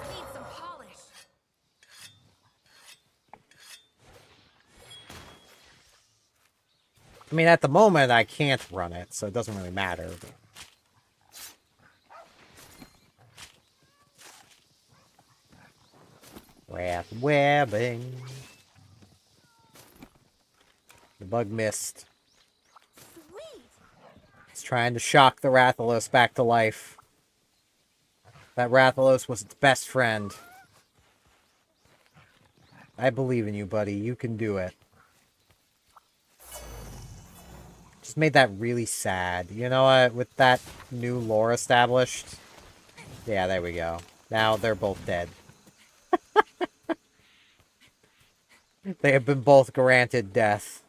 Need some polish. I mean, at the moment, I can't run it, so it doesn't really matter. Wrath webbing. The bug missed. Sweet. It's trying to shock the Rathalos back to life. That Rathalos was its best friend. I believe in you, buddy. You can do it. Just made that really sad. You know what? With that new lore established... Yeah, there we go. Now they're both dead. They have been both granted death.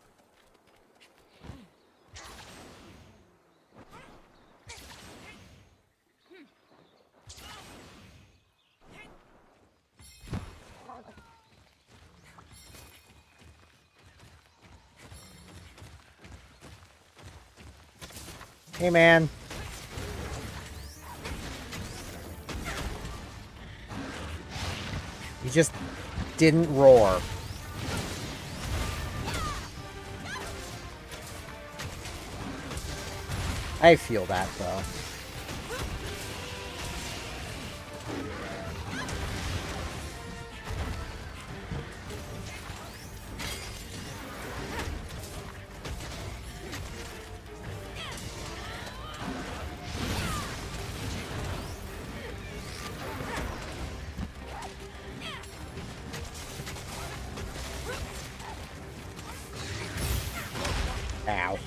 Hey, man. You just didn't roar. I feel that, though. Ow.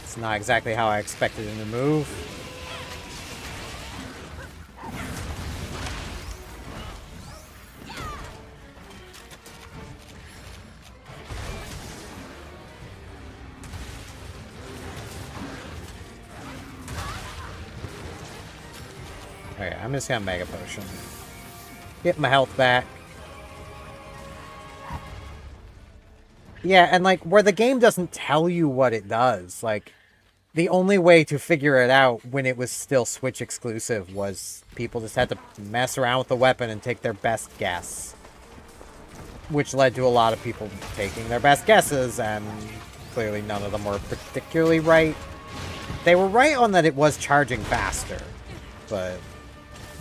It's not exactly how I expected him to move. Okay, I'm just gonna Mega Potion. Get my health back. Yeah, and like where the game doesn't tell you what it does, like the only way to figure it out when it was still Switch exclusive was people just had to mess around with the weapon and take their best guess. Which led to a lot of people taking their best guesses, and clearly none of them were particularly right. They were right on that it was charging faster, but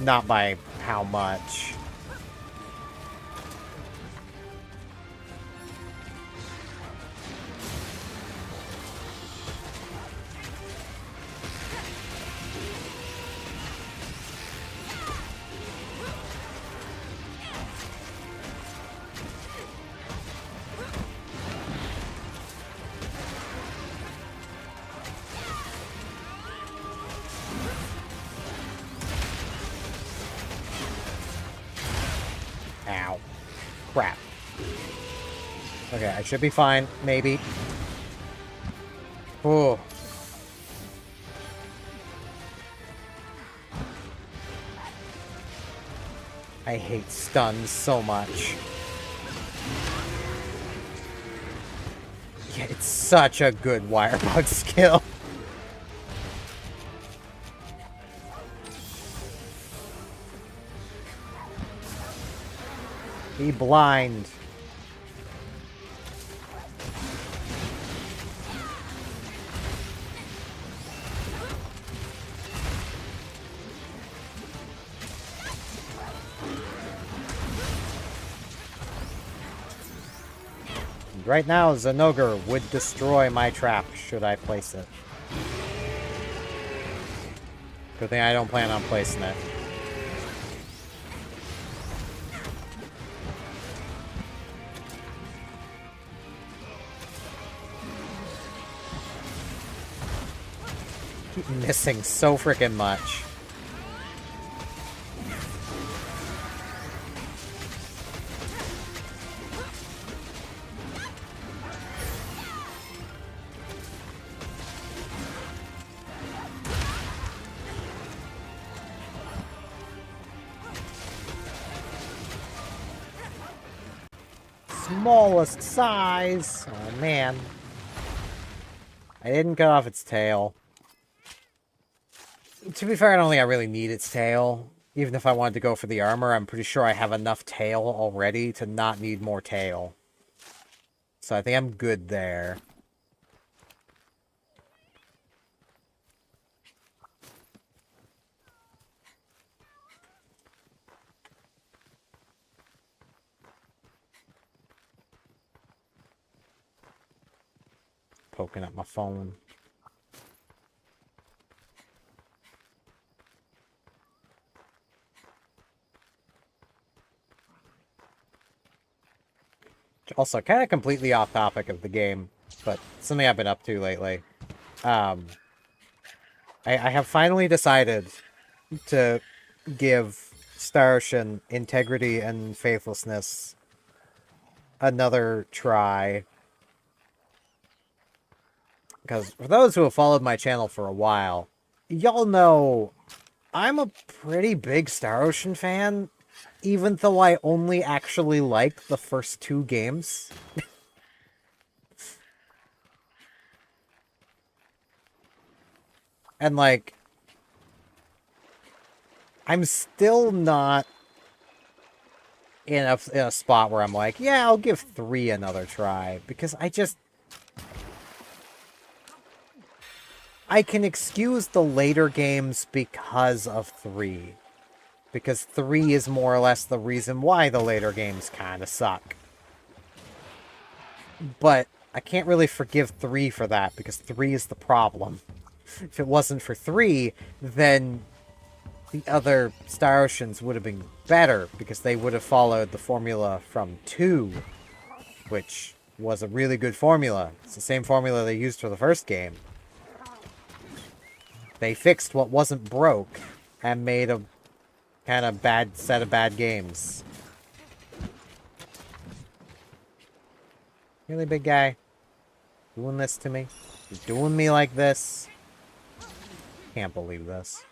not by how much. Ow. Crap. Okay, I should be fine, maybe. Oh. I hate stuns so much. Yeah, it's such a good wirebug skill. Be blind. Right now, Zenogre would destroy my trap should I place it. Good thing I don't plan on placing it. Keep missing so freaking much. Smallest size. Oh man. I didn't cut off its tail. To be fair, I don't think I really need its tail. Even if I wanted to go for the armor, I'm pretty sure I have enough tail already to not need more tail. So I think I'm good there. Poking at my phone. Also, kind of completely off topic of the game, but something I've been up to lately. I have finally decided to give Star Ocean Integrity and Faithlessness another try. Because for those who have followed my channel for a while, y'all know I'm a pretty big Star Ocean fan, even though I only actually like the first two games. And, like, I'm still not in a spot where I'm like, yeah, I'll give 3 another try, because I can excuse the later games because of 3. Because 3 is more or less the reason why the later games kind of suck. But I can't really forgive 3 for that, because 3 is the problem. If it wasn't for 3, then the other Star Oceans would have been better, because they would have followed the formula from 2, which was a really good formula. It's the same formula they used for the first game. They fixed what wasn't broke and made a kind of bad set of bad games. Really, big guy? Doing this to me? You're doing me like this? Can't believe this.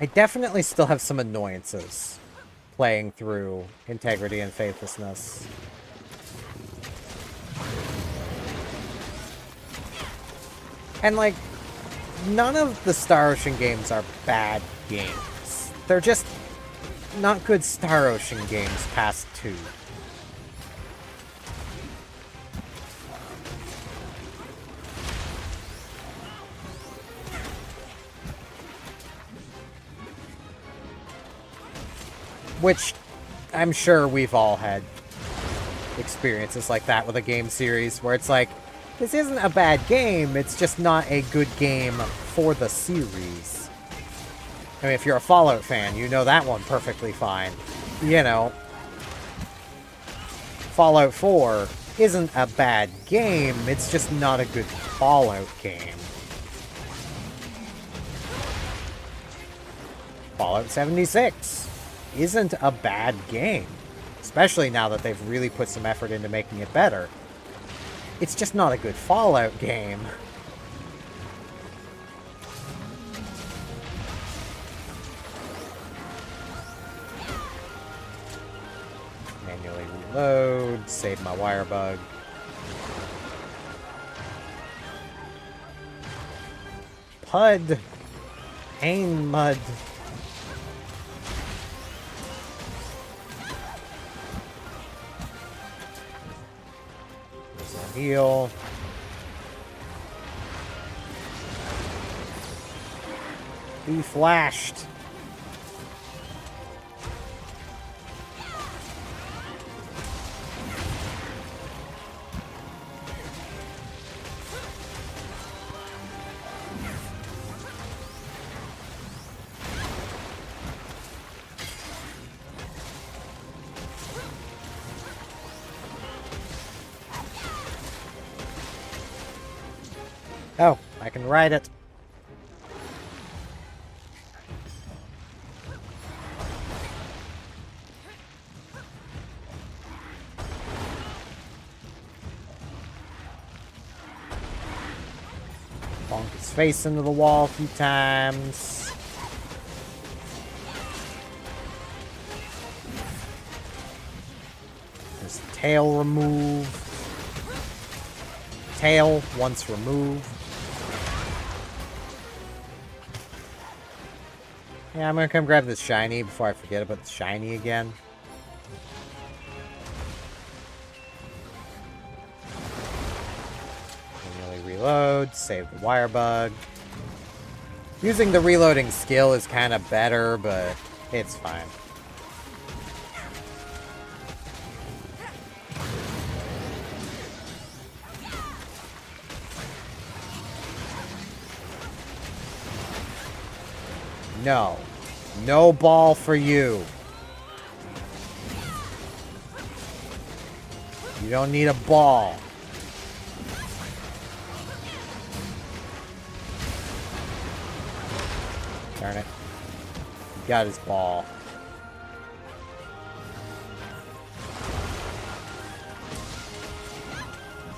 I definitely still have some annoyances playing through Integrity and Faithlessness. And, like, none of the Star Ocean games are bad games. They're just not good Star Ocean games past 2. Which, I'm sure we've all had experiences like that with a game series, where it's like, this isn't a bad game, it's just not a good game for the series. I mean, if you're a Fallout fan, you know that one perfectly fine. You know, Fallout 4 isn't a bad game, it's just not a good Fallout game. Fallout 76 isn't a bad game, especially now that they've really put some effort into making it better. It's just not a good Fallout game. Manually reload, save my wire bug. Pud. Pain mud. Heal. Be flashed. Oh, I can ride it. Bonk his face into the wall a few times. There's the tail removed. Tail once removed. Yeah, I'm gonna come grab this shiny before I forget about the shiny again. Manually reload, save the wire bug. Using the reloading skill is kind of better, but it's fine. No. No ball for you. You don't need a ball. Darn it. He got his ball.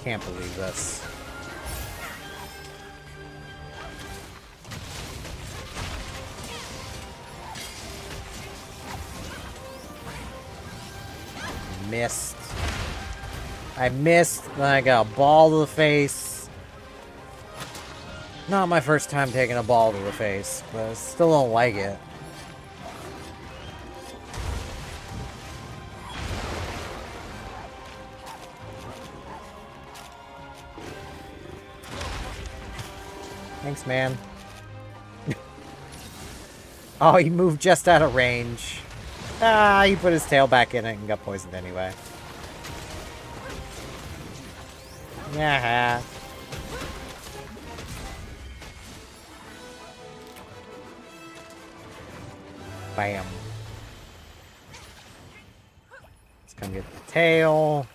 Can't believe this. Missed. I missed, then I got a ball to the face. Not my first time taking a ball to the face, but I still don't like it. Thanks, man. Oh, he moved just out of range. Ah, he put his tail back in it and got poisoned anyway. Yeah. Bam. Let's come get the tail.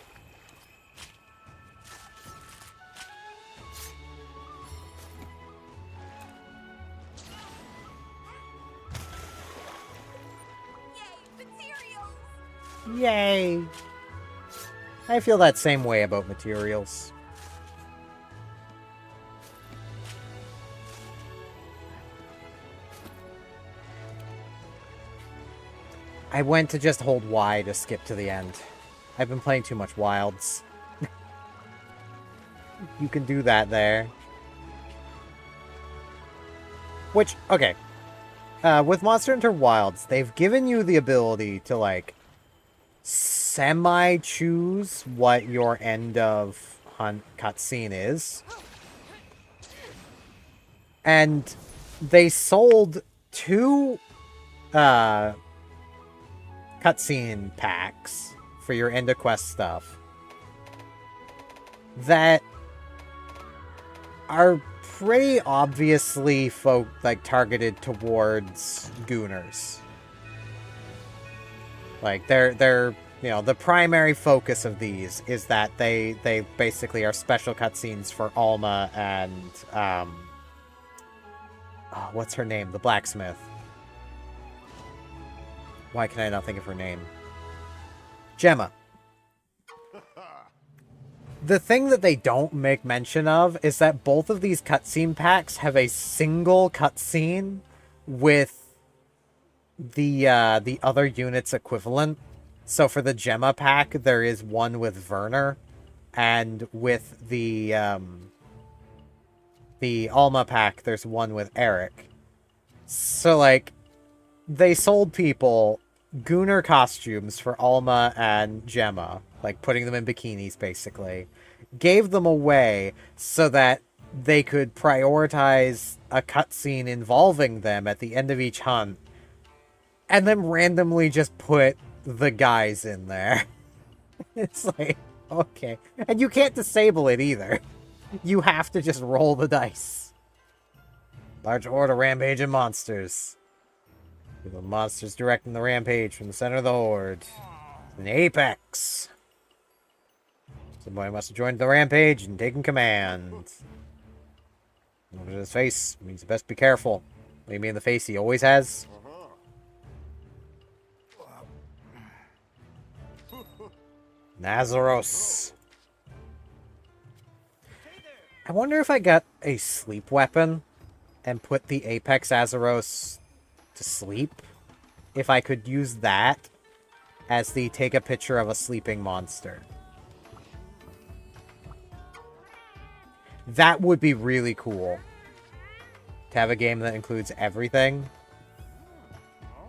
Yay! I feel that same way about materials. I went to just hold Y to skip to the end. I've been playing too much Wilds. You can do that there. Which, okay. With Monster Hunter Wilds, they've given you the ability to, like, semi-choose what your end of hunt cutscene is. And they sold 2 cutscene packs for your end of quest stuff that are pretty obviously targeted towards gooners. Like they're you know, the primary focus of these is that they basically are special cutscenes for Alma and what's her name? The blacksmith. Why can I not think of her name? Gemma. The thing that they don't make mention of is that both of these cutscene packs have a single cutscene with the other unit's equivalent. So for the Gemma pack, there is one with Werner, and with the Alma pack, there's one with Eric. So, like, they sold people Gooner costumes for Alma and Gemma, like putting them in bikinis, basically. Gave them away so that they could prioritize a cutscene involving them at the end of each hunt, and then randomly just put the guys in there. It's like, okay. And you can't disable it either. You have to just roll the dice. Large horde of rampaging monsters. With the monsters directing the rampage from the center of the horde. An apex. Somebody must have joined the rampage and taken command. Look at his face. Means you best be careful. What do you mean the face he always has? Nazaros. I wonder if I got a sleep weapon and put the Apex Azaros to sleep. If I could use that as the take a picture of a sleeping monster. That would be really cool. To have a game that includes everything.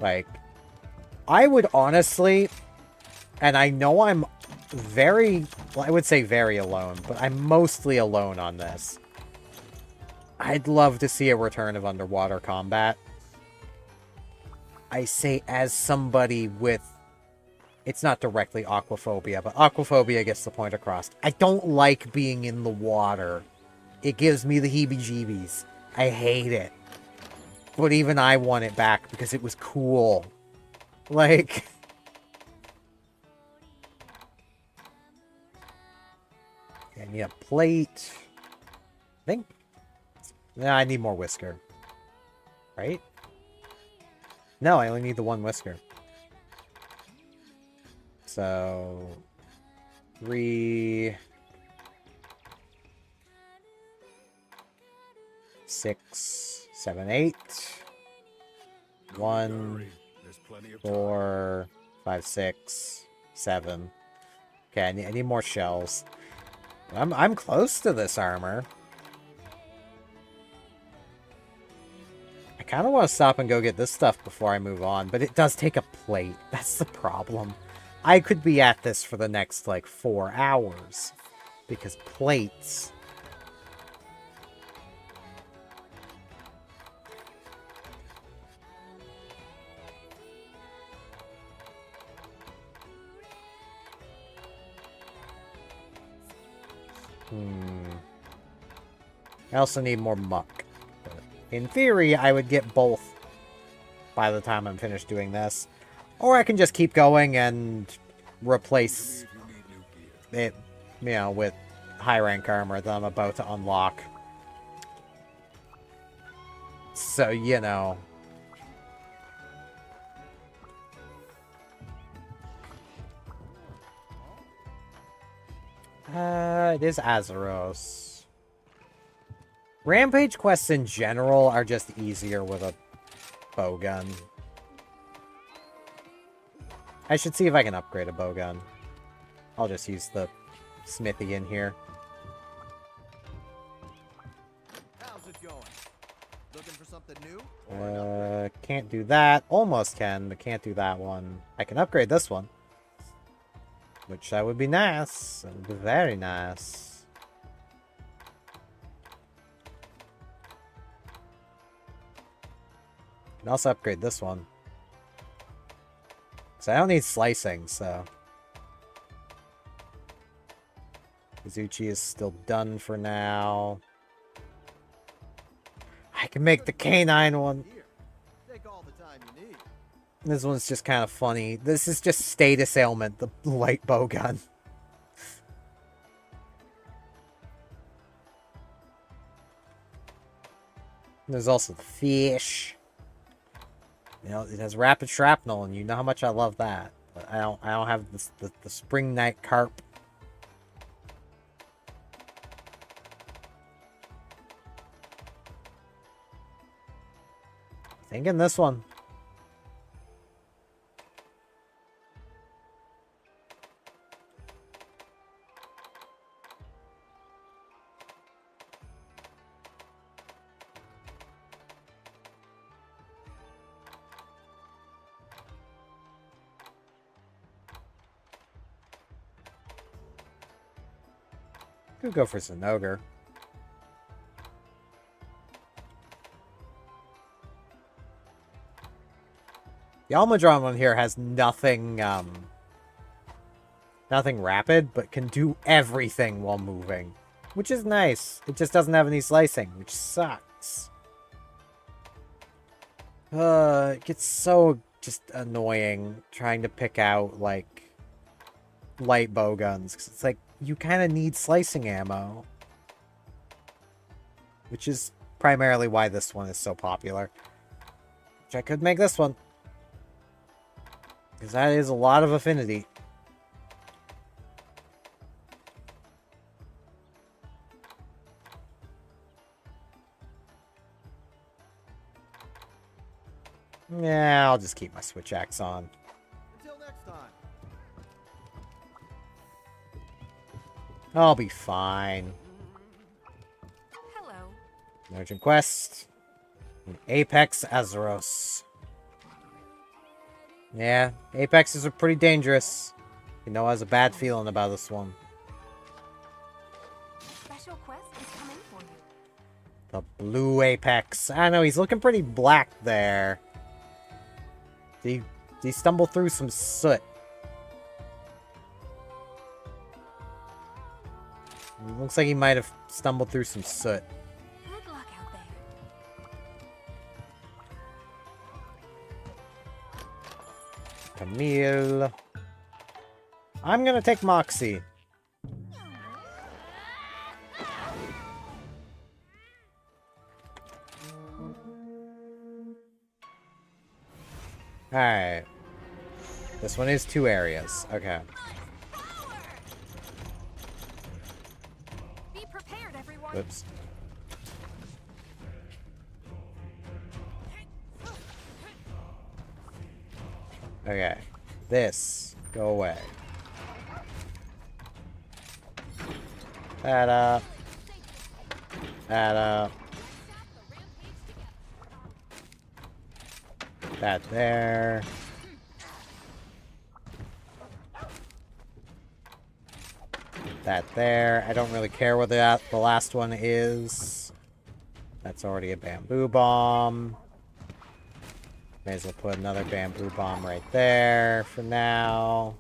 Like, I would honestly, and I know I'm very, well, I would say very alone, but I'm mostly alone on this. I'd love to see a return of underwater combat. I say as somebody with, it's not directly aquaphobia, but aquaphobia gets the point across. I don't like being in the water. It gives me the heebie-jeebies. I hate it. But even I want it back because it was cool. Like, I need a plate. I think, nah, I need more whisker. Right? No, I only need the one whisker. So, 3, 6, 7, 8. 1, 4, 5, 6, 7. Okay, I need more shells. I'm close to this armor. I kind of want to stop and go get this stuff before I move on, but it does take a plate. That's the problem. I could be at this for the next, like, 4 hours. Because plates. I also need more muck. But in theory, I would get both by the time I'm finished doing this. Or I can just keep going and replace it, you know, with high rank armor that I'm about to unlock. So, you know. It is Azeros. Rampage quests in general are just easier with a bowgun. I should see if I can upgrade a bowgun. I'll just use the smithy in here. How's it going? Looking for something new? Can't do that. Almost can, but can't do that one. I can upgrade this one. Which that would be nice. That would be very nice. Can also upgrade this one. So I don't need slicing, so... Kazuchi is still done for now. I can make the canine one. Here, take all the time you need. This one's just kind of funny. This is just status ailment, the light bowgun. There's also the fish. You know, it has rapid shrapnel, and you know how much I love that. But I don't have this, the spring night carp. Thinking this one. Could go for Zinogre. The Almudron one here has nothing, nothing rapid, but can do everything while moving. Which is nice. It just doesn't have any slicing, which sucks. It gets so just annoying trying to pick out, like, light bowguns. 'Cause it's like, you kind of need slicing ammo. Which is primarily why this one is so popular. Which I could make this one. Because that is a lot of affinity. Yeah, I'll just keep my switch axe on. Until next time. I'll be fine. Hello. Urgent Quest. Apex Azeros. Yeah, Apexes are pretty dangerous. You know, I has a bad feeling about this one. Special quest is coming for you. The blue Apex. I know, he's looking pretty black there. Did he stumble through some soot? It looks like he might have stumbled through some soot. Good luck out there. Camille. I'm gonna take Moxie. Alright. This one is 2 areas. Okay. Be prepared, everyone. Whoops. Okay. This. Go away. That up. That up. That there. That there. I don't really care what the last one is. That's already a bamboo bomb. May as well put another bamboo bomb right there for now.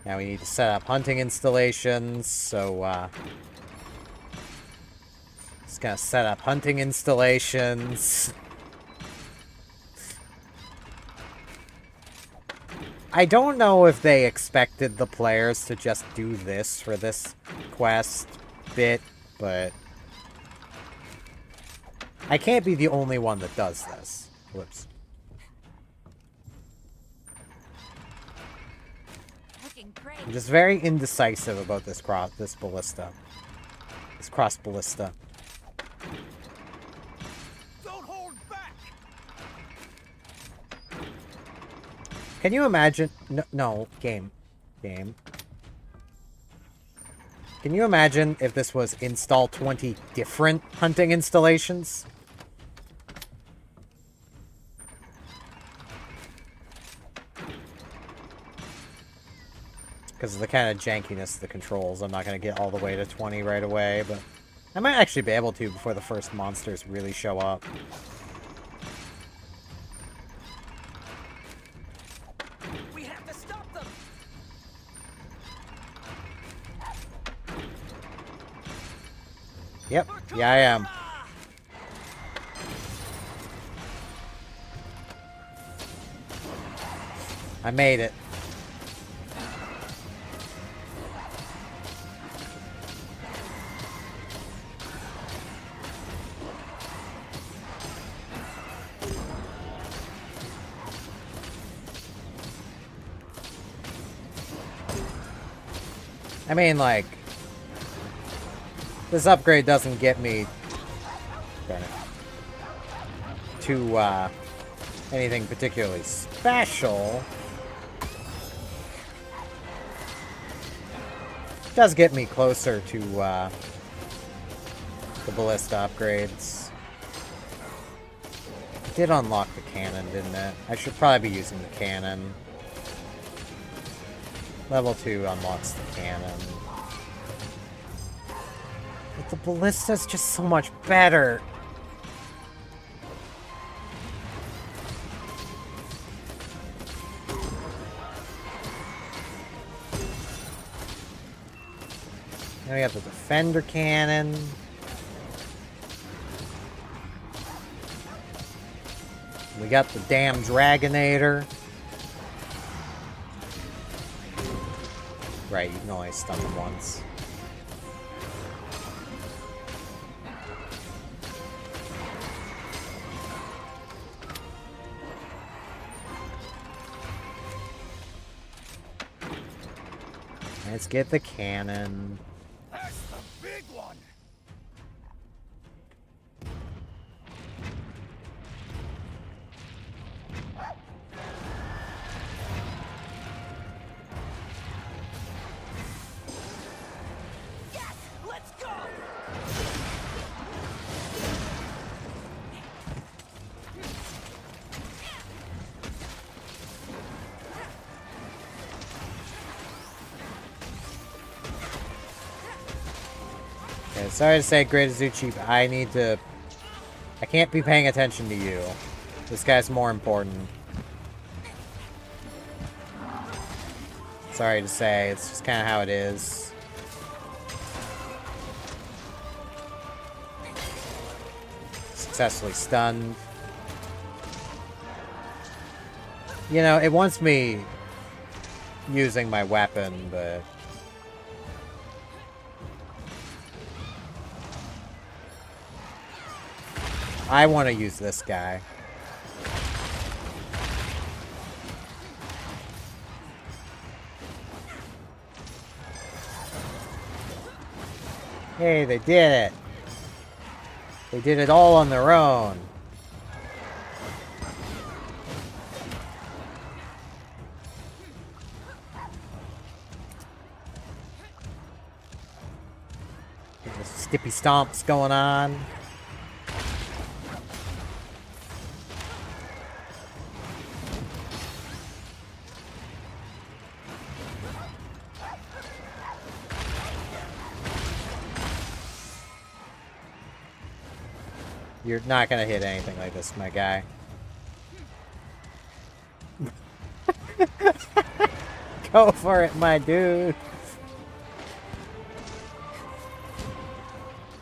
Now we need to set up hunting installations, so just gonna set up hunting installations. I don't know if they expected the players to just do this for this quest bit, but I can't be the only one that does this. Whoops. Looking great. I'm just very indecisive about this ballista. This cross ballista. Don't hold back. Can you imagine? No, no, game. Game. Can you imagine if this was install 20 different hunting installations? Because of the kind of jankiness of the controls, I'm not going to get all the way to 20 right away, but I might actually be able to before the first monsters really show up. We have to stop them. Yep, yeah I am. I made it. I mean, like, this upgrade doesn't get me to anything particularly special. It does get me closer to the ballista upgrades. It did unlock the cannon, didn't it? I should probably be using the cannon. Level 2 unlocks the cannon. But the ballista's just so much better. Now we have the defender cannon. We got the damn Dragonator. Right, you can only stun them once. Let's get the cannon. That's the big one. Yes, let's go. Okay, sorry to say, Great Azuchi, but I can't be paying attention to you. This guy's more important. Sorry to say, it's just kind of how it is. Successfully stunned. You know, it wants me using my weapon, but... I want to use this guy. Hey, they did it. They did it all on their own. There's stippy stomps going on. You're not gonna hit anything like this, my guy. Go for it, my dude.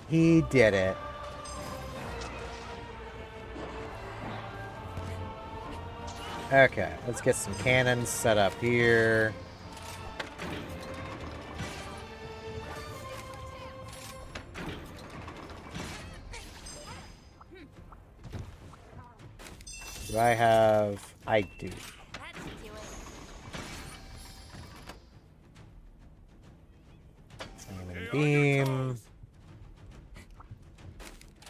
He did it. Okay, let's get some cannons set up here. Do I have... I do. Let's do it. Flaming beam.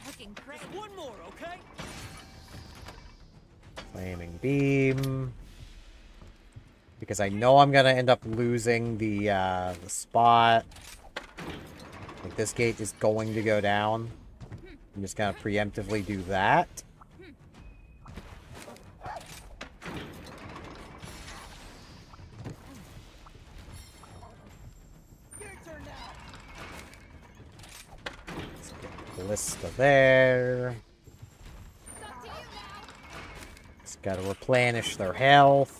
Looking great. One more, okay? Flaming beam. because I know I'm gonna end up losing the spot. Like, this gate is going to go down. I'm just gonna preemptively do that. Let's get Ballista there. It's up to you now. Just gotta replenish their health.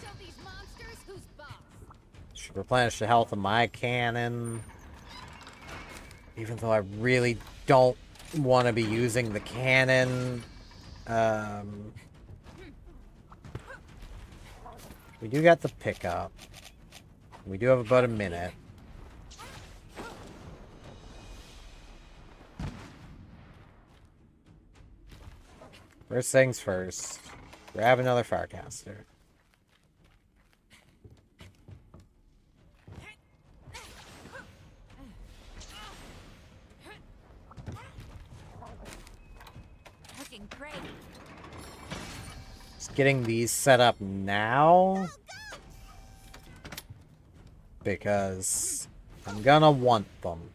Show these monsters who's boss. Should replenish the health of my cannon. Even though I really don't want to be using the cannon. We do got the pickup. We do have about a minute. First things first. Grab another Firecaster. Looking great. Just getting these set up now. Because I'm gonna want them.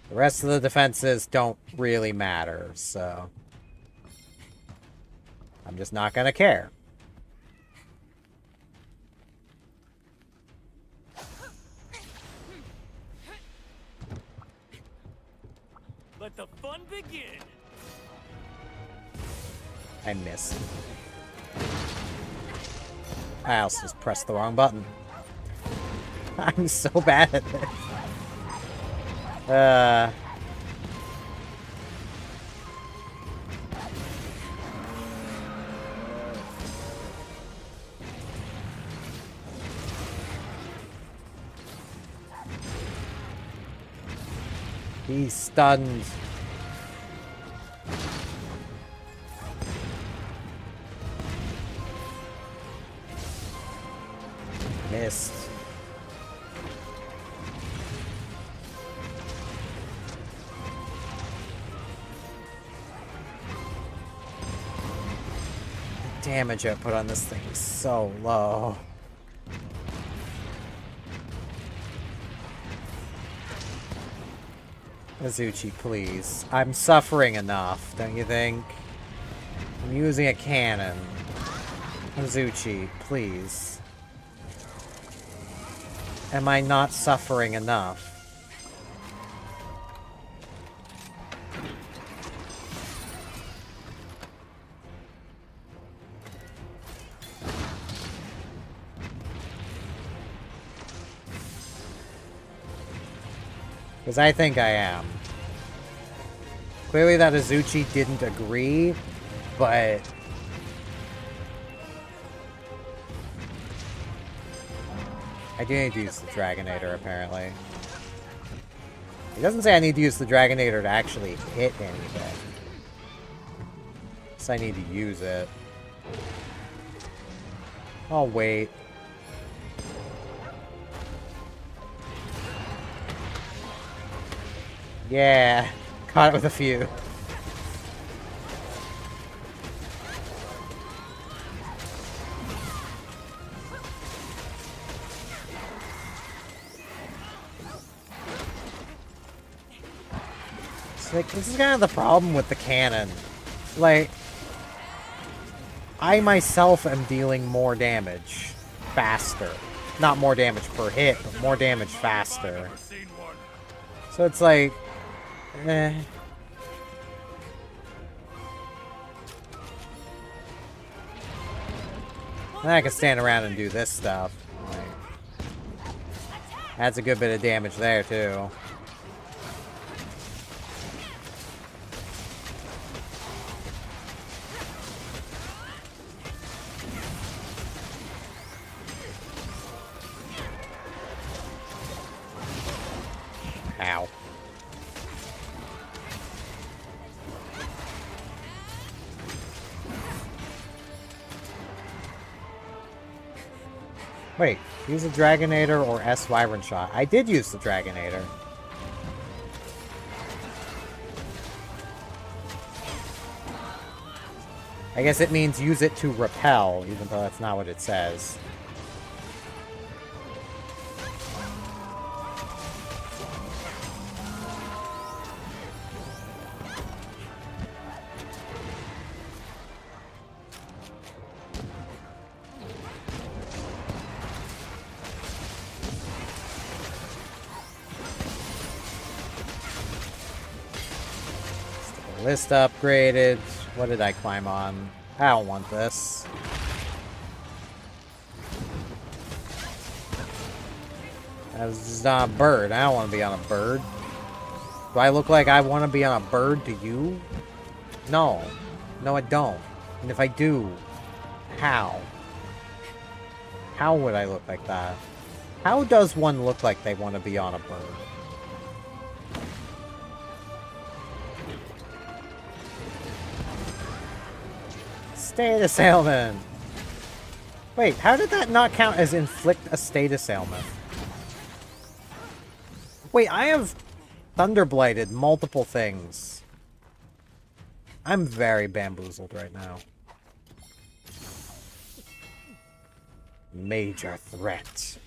The rest of the defenses don't really matter, so I'm just not gonna care. Let the fun begin. I missed. I also just pressed the wrong button. I'm so bad at this. He's stunned. Missed. The damage I put on this thing is so low. Azuchi, please. I'm suffering enough, don't you think? I'm using a cannon. Azuchi, please. Am I not suffering enough? Because I think I am. Clearly that Azuchi didn't agree, but... I do need to use the Dragonator, apparently. He doesn't say I need to use the Dragonator to actually hit anything. So I need to use it. I'll wait. Yeah, caught it with a few. It's like, this is kind of the problem with the cannon. Like, I myself am dealing more damage faster. Not more damage per hit, but more damage faster. So it's like, eh. Then I can stand around and do this stuff. Like, that's a good bit of damage there, too. Ow. Wait, use a Dragonator or S Wyvern Shot. I did use the Dragonator. I guess it means use it to repel, even though that's not what it says. List upgraded. What did I climb on? I don't want this. I was just on a bird. I don't want to be on a bird. Do I look like I want to be on a bird to you? No. No, I don't. And if I do, how? How would I look like that? How does one look like they want to be on a bird? State assailment! Wait, how did that not count as inflict a state assailment? Wait, I have thunderblighted multiple things. I'm very bamboozled right now. Major threat.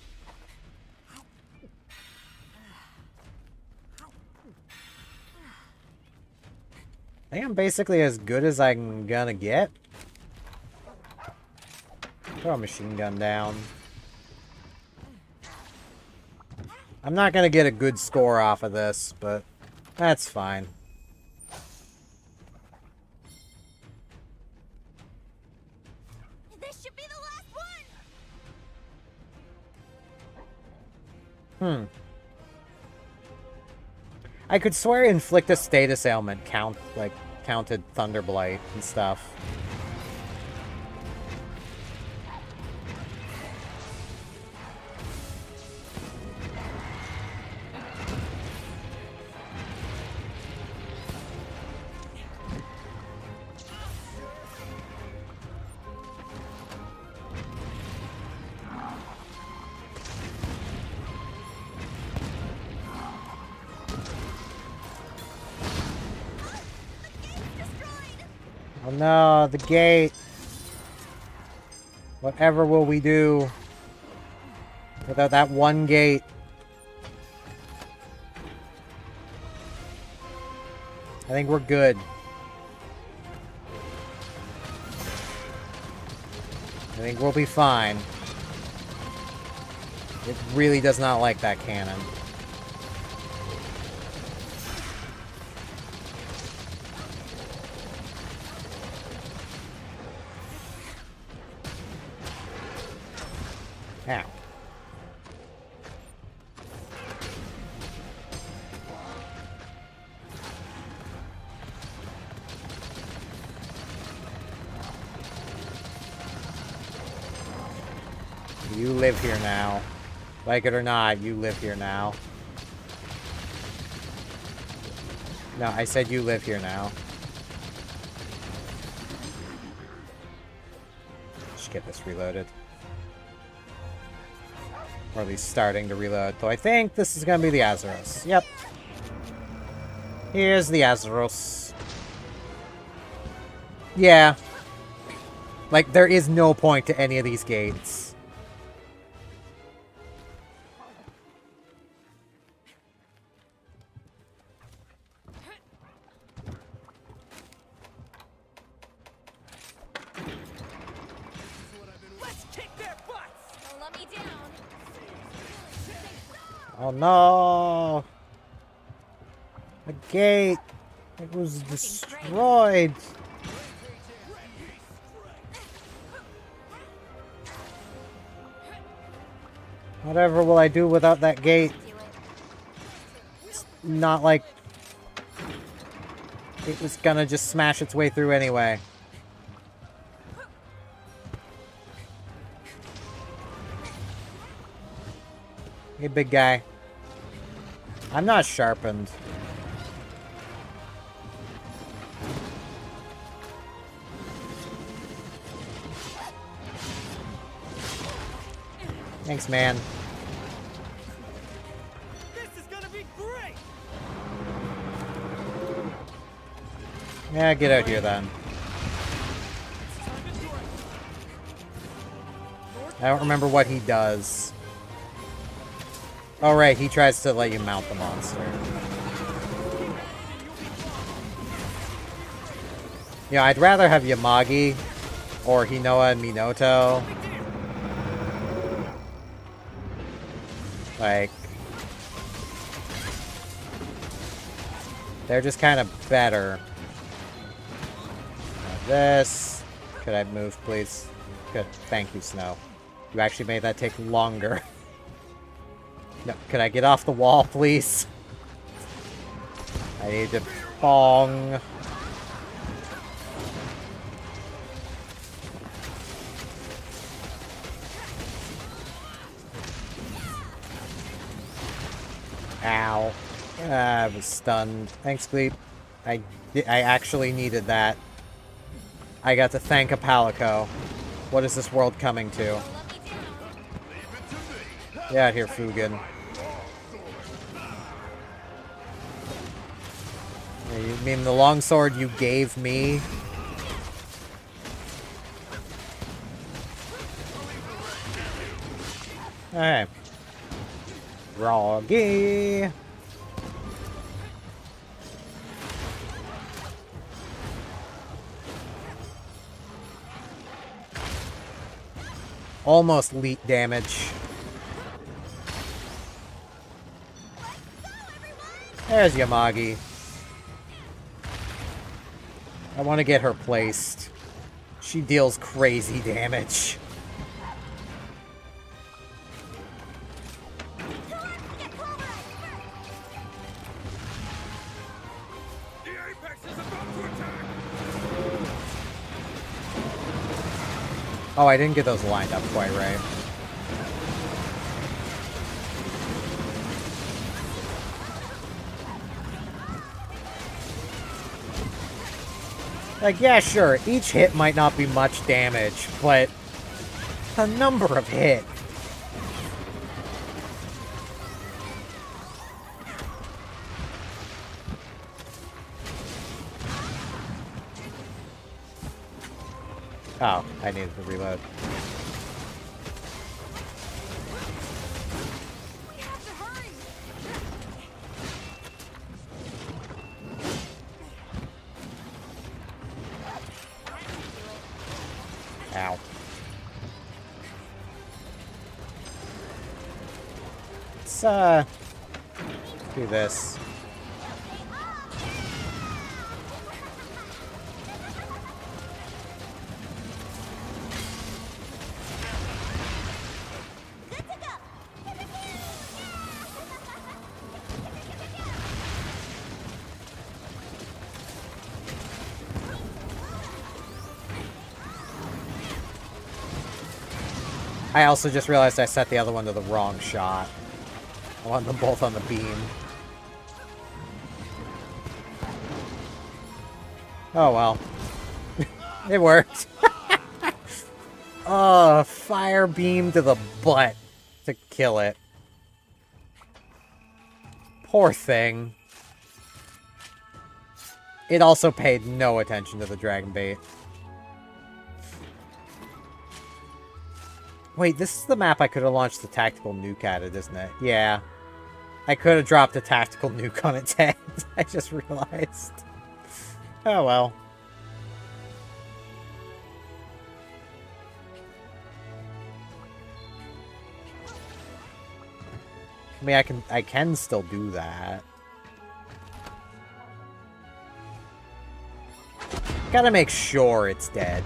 I think I'm basically as good as I'm gonna get. Throw a machine gun down. I'm not gonna get a good score off of this, but that's fine. This should be the last one. I could swear inflict a state assailment counted Thunderblight and stuff. Oh no, the gate. Whatever will we do without that one gate? I think we're good. I think we'll be fine. It really does not like that cannon. Ow. You live here now. Like it or not, you live here now. No, I said you live here now. Just get this reloaded. Or at least starting to reload. Though I think this is going to be the Azeros. Yep. Here's the Azeros. Yeah. Like, there is no point to any of these gates. Let's kick their butts! Don't let me down. Oh no! The gate! It was destroyed! Whatever will I do without that gate? It's not like it was gonna just smash its way through anyway. Hey, big guy. I'm not sharpened. Thanks, man. This is gonna be great! Yeah, get out here then. I don't remember what he does. Oh, right, he tries to let you mount the monster. Yeah, I'd rather have Yamagi or Hinoa and Minoto. Like, they're just kind of better. Now this. Could I move, please? Good. Thank you, Snow. You actually made that take longer. No, could I get off the wall, please? I need to bong. Ow. I was stunned. Thanks, Gleep. I actually needed that. I got to thank a Palico. What is this world coming to? Get out here, Fugan. You mean the longsword you gave me? Alright. Groggy. Almost leak damage. There's Yamagi. I want to get her placed. She deals crazy damage. The Apex is about to attack! Oh, I didn't get those lined up quite right. Like, yeah, sure, each hit might not be much damage, but the number of hits. Oh, I needed to reload. We have to hurry. Ow. Let's, do this. I also just realized I set the other one to the wrong shot. I want them both on the beam. Oh well. It worked. Oh, fire beam to the butt to kill it. Poor thing. It also paid no attention to the dragon bait. Wait, this is the map I could have launched the tactical nuke at it, isn't it? Yeah. I could have dropped a tactical nuke on its head. I just realized. Oh well. I mean, I can still do that. Gotta make sure it's dead.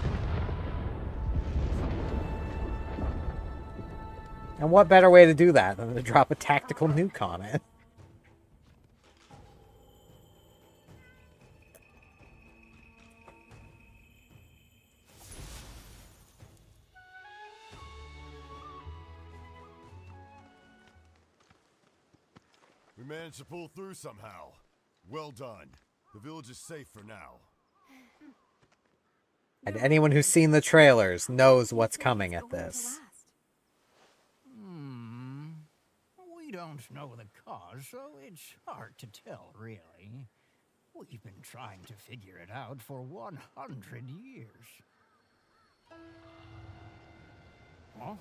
And what better way to do that than to drop a tactical nuke on it? We managed to pull through somehow. Well done. The village is safe for now. And anyone who's seen the trailers knows what's coming at this. We don't know the cause, so it's hard to tell, really. We've been trying to figure it out for 100 years. Huh?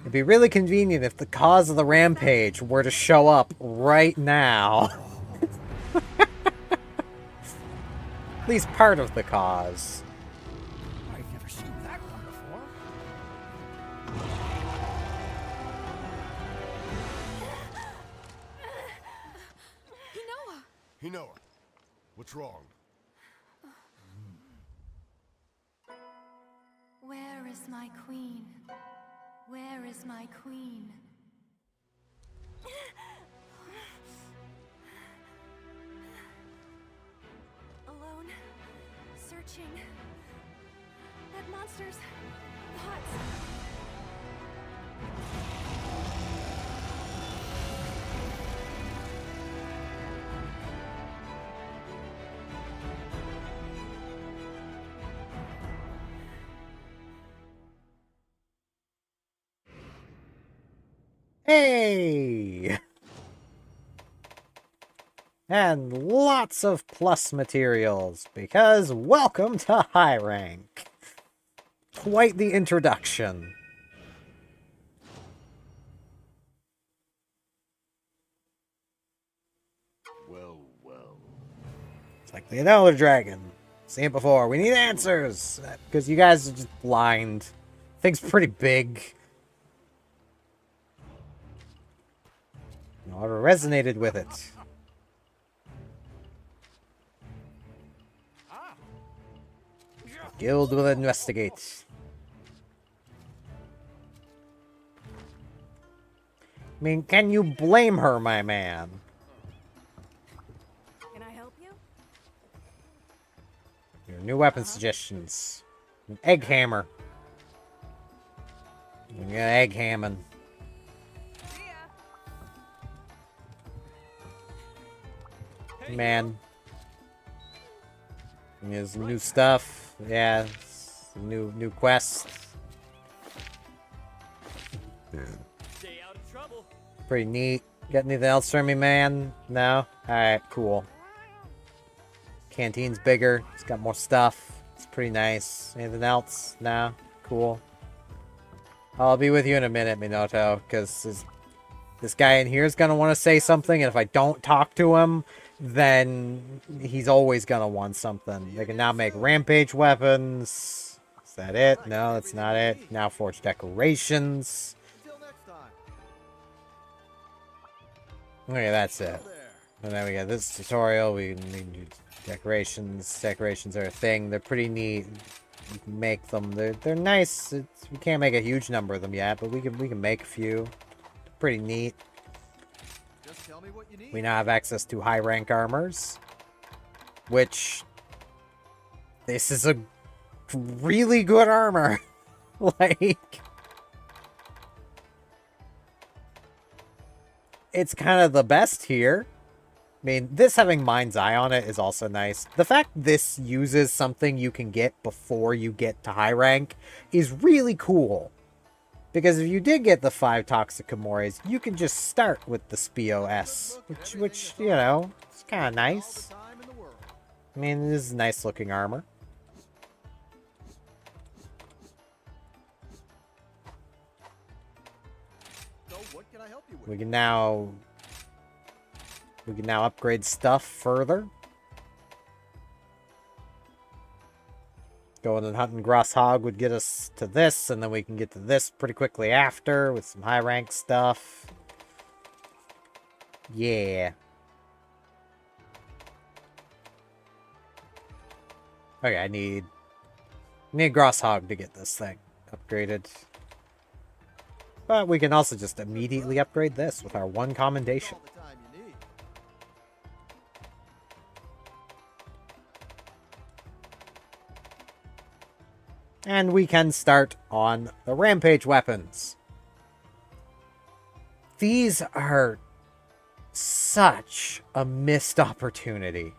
It'd be really convenient if the cause of the rampage were to show up right now. At least part of the cause. I've never seen that one before. Hinoa, what's wrong? Where is my queen? Where is my queen? Alone, searching. That monster's thoughts. Hey! And lots of plus materials, because welcome to High Rank. Quite the introduction. Well, well. It's like the Elder Dragon. Seen it before. We need answers! Because you guys are just blind. Thing's pretty big. You know, I resonated with it. Guild will investigate. I mean, can you blame her, my man? Can I help you? Your new weapon suggestions. An egg hammer. Yeah, egg hamming. See ya. Man. There's new stuff. Yeah. New quests. Stay out of trouble. Pretty neat. Got anything else for me, man? No? Alright, cool. Canteen's bigger. It's got more stuff. It's pretty nice. Anything else? No? Cool. I'll be with you in a minute, Minoto, because this guy in here is going to want to say something, and if I don't talk to him, then he's always going to want something. They can now make rampage weapons. Is that it? No, that's not it. Now forge decorations. Until next time. Okay, that's it. There. And then we got this tutorial. We need decorations. Decorations are a thing. They're pretty neat. We can make them. They're nice. We can't make a huge number of them yet, but we can make a few. Pretty neat. Just tell me what you need. We now have access to high rank armors, which this is a really good armor. Like, it's kind of the best here. I mean, this having Mind's Eye on it is also nice. The fact this uses something you can get before you get to high rank is really cool. Because if you did get the 5 Toxic Kimores, you can just start with the Spio S, which you know, it's kind of All nice. the time in the world. I mean, this is nice looking armor. So what can I help you with? We can now upgrade stuff further. Going and hunting Grosshog would get us to this, and then we can get to this pretty quickly after with some high rank stuff. Yeah. Okay, I need Grosshog to get this thing upgraded. But we can also just immediately upgrade this with our one commendation. All the time you need. And we can start on the rampage weapons. These are such a missed opportunity.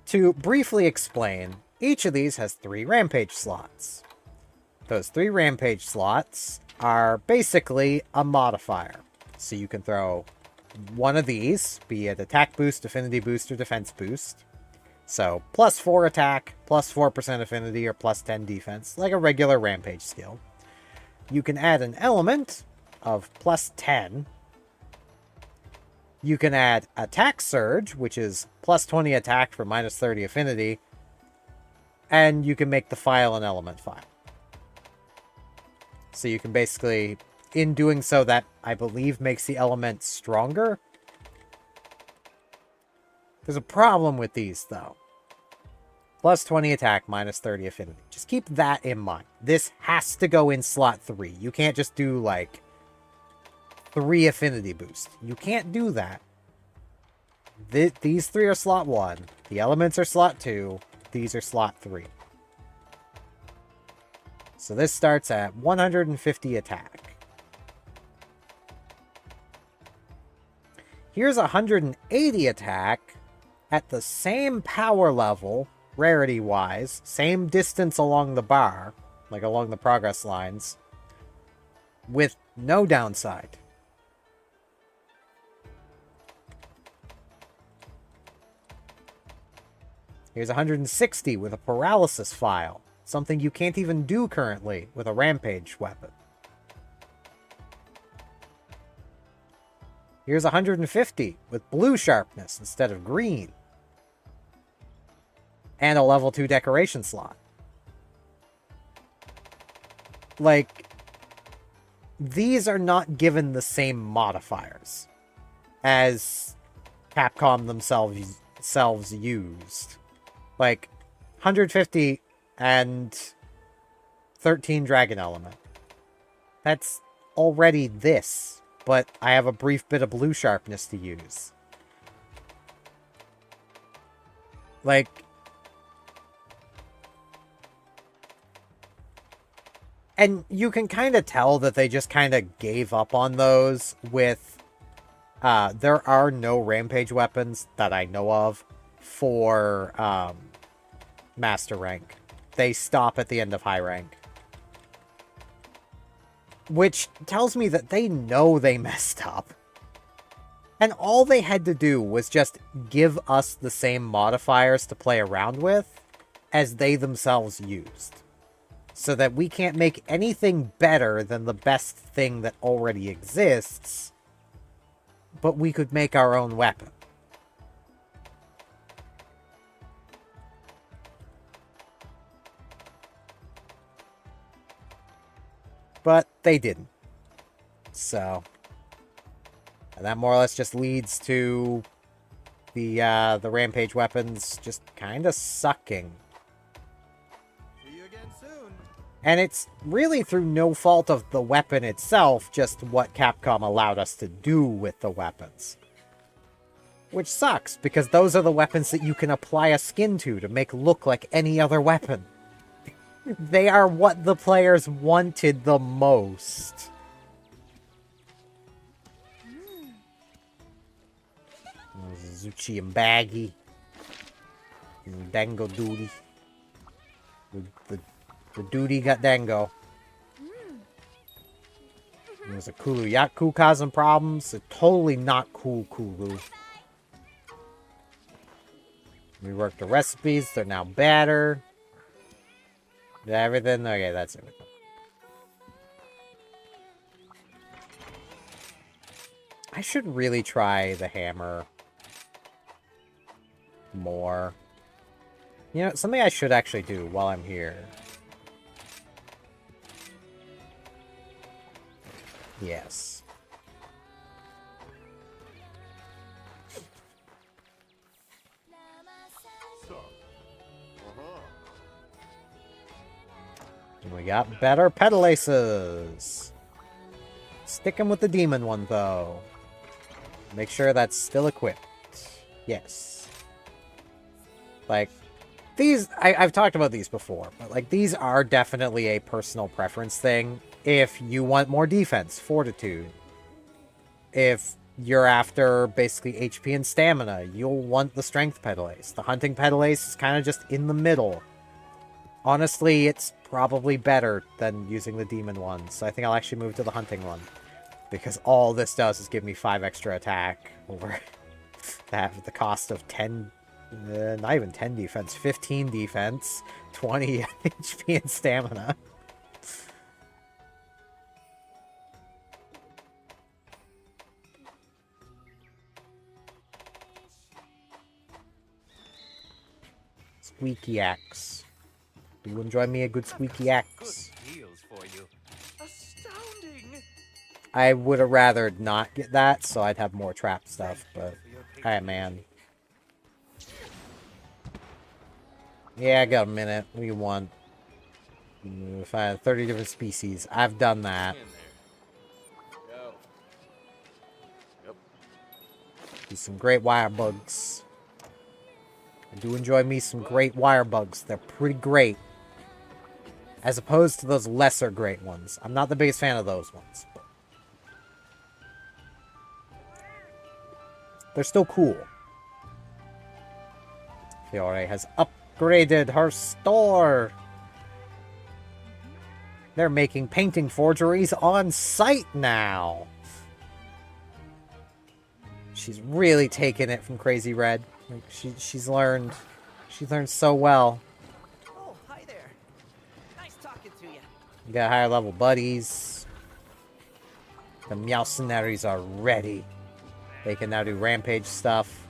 To briefly explain, each of these has 3 rampage slots. Those 3 rampage slots are basically a modifier. So you can throw one of these, be it attack boost, affinity boost, or defense boost. So plus 4 attack, plus 4% affinity, or plus 10 defense, like a regular rampage skill. You can add an element of plus 10. You can add attack surge, which is plus 20 attack for minus 30 affinity. And you can make the file an element file. So you can basically, in doing so, that I believe makes the element stronger. There's a problem with these, though. Plus 20 attack, minus 30 affinity. Just keep that in mind. This has to go in slot 3. You can't just do, like, 3 affinity boost. You can't do that. These 3 are slot 1. The elements are slot 2. These are slot 3. So this starts at 150 attack. Here's 180 attack at the same power level, rarity-wise, same distance along the bar, like along the progress lines, with no downside. Here's 160 with a paralysis file. Something you can't even do currently with a rampage weapon. Here's 150 with blue sharpness instead of green. And a level 2 decoration slot. Like, these are not given the same modifiers as Capcom themselves used. Like, 150 and 13 dragon element. That's already this, but I have a brief bit of blue sharpness to use. Like, and you can kind of tell that they just kind of gave up on those with, there are no rampage weapons that I know of for, master rank. They stop at the end of high rank. Which tells me that they know they messed up. And all they had to do was just give us the same modifiers to play around with as they themselves used. So that we can't make anything better than the best thing that already exists, but we could make our own weapon. But they didn't. So, and that more or less just leads to the rampage weapons just kind of sucking. See you again soon. And it's really through no fault of the weapon itself, just what Capcom allowed us to do with the weapons. Which sucks, because those are the weapons that you can apply a skin to make look like any other weapon. They are what the players wanted the most. Zuchi and Baggy. And Dango Duty. The duty got Dango. There's a Kulu Yaku causing problems. It's totally not cool Kulu. We worked the recipes. They're now better. Did everything? Okay, that's everything. I should really try the hammer more. You know, something I should actually do while I'm here. Yes. And we got better pedalaces. Stick him with the demon one, though. Make sure that's still equipped. Yes. Like, these, I've talked about these before, but like, these are definitely a personal preference thing. If you want more defense, fortitude. If you're after basically HP and stamina, you'll want the strength pedal ace. The hunting pedal ace is kind of just in the middle. Honestly, it's probably better than using the demon one, so I think I'll actually move to the hunting one. Because all this does is give me 5 extra attack over that at the cost of 10... not even 10 defense, 15 defense, 20 HP and stamina. Squeaky axe. Do you enjoy me a good squeaky axe? Good deals for you. Astounding! I would have rather not get that, so I'd have more trap stuff, but... Hey, man. Yeah, I got a minute. What do you want? If I had 30 different species. I've done that. Do some great wire bugs. I do enjoy me some great wire bugs. They're pretty great. As opposed to those lesser great ones. I'm not the biggest fan of those ones. But they're still cool. Fiore has upgraded her store. They're making painting forgeries on site now. She's really taken it from Crazy Red. Like she's learned. She learned so well. Oh, hi there. Nice talking to you. You got higher level buddies. The Meowcenaries are ready. They can now do rampage stuff.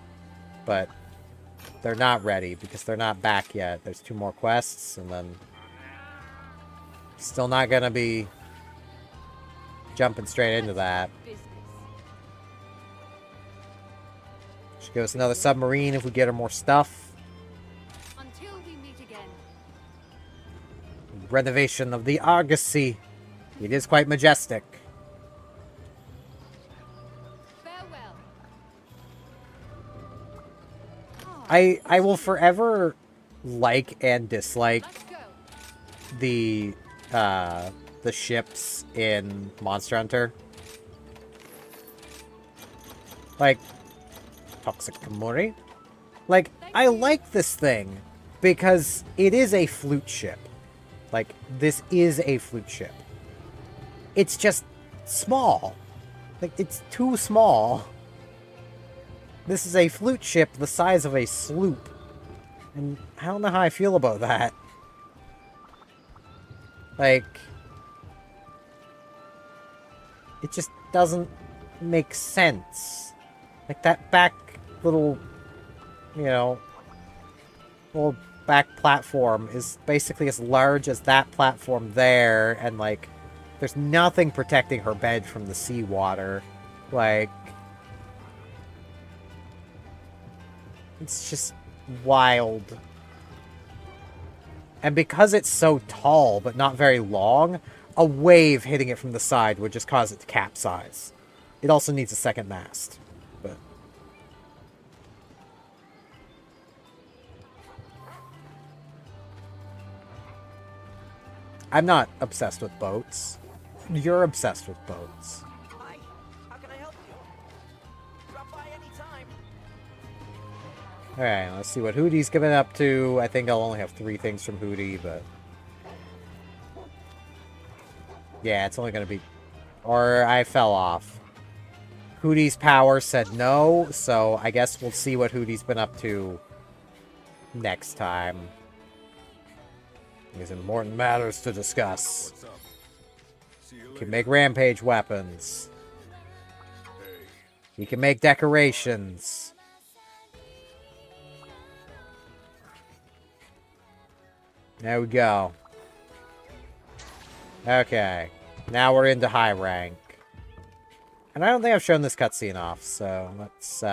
But they're not ready because they're not back yet. There's 2 more quests and then still not gonna be jumping straight into that. Business. Should give us another submarine if we get her more stuff. Until we meet again. Renovation of the Argosy. It is quite majestic. Farewell. I will forever like and dislike Let's go. the ships in Monster Hunter. Like Toxic Kamori. Like, I like this thing because it is a flute ship. Like, this is a flute ship. It's just small. Like, it's too small. This is a flute ship the size of a sloop. And I don't know how I feel about that. Like, it just doesn't make sense. Like, that back little, you know, little back platform is basically as large as that platform there, and, like, there's nothing protecting her bed from the seawater. Like, it's just wild. And because it's so tall, but not very long, a wave hitting it from the side would just cause it to capsize. It also needs a second mast. But I'm not obsessed with boats. You're obsessed with boats. Hi. How can I help you? Drop by anytime. Alright, let's see what Hootie's giving up to. I think I'll only have 3 things from Hootie, but... yeah, it's only gonna be... or I fell off. Hootie's power said no, so I guess we'll see what Hootie's been up to next time. There's important matters to discuss. What's up? See you You later. can make rampage weapons. Hey, You can make decorations. There we go. Okay. Now we're into high rank. And I don't think I've shown this cutscene off, so let's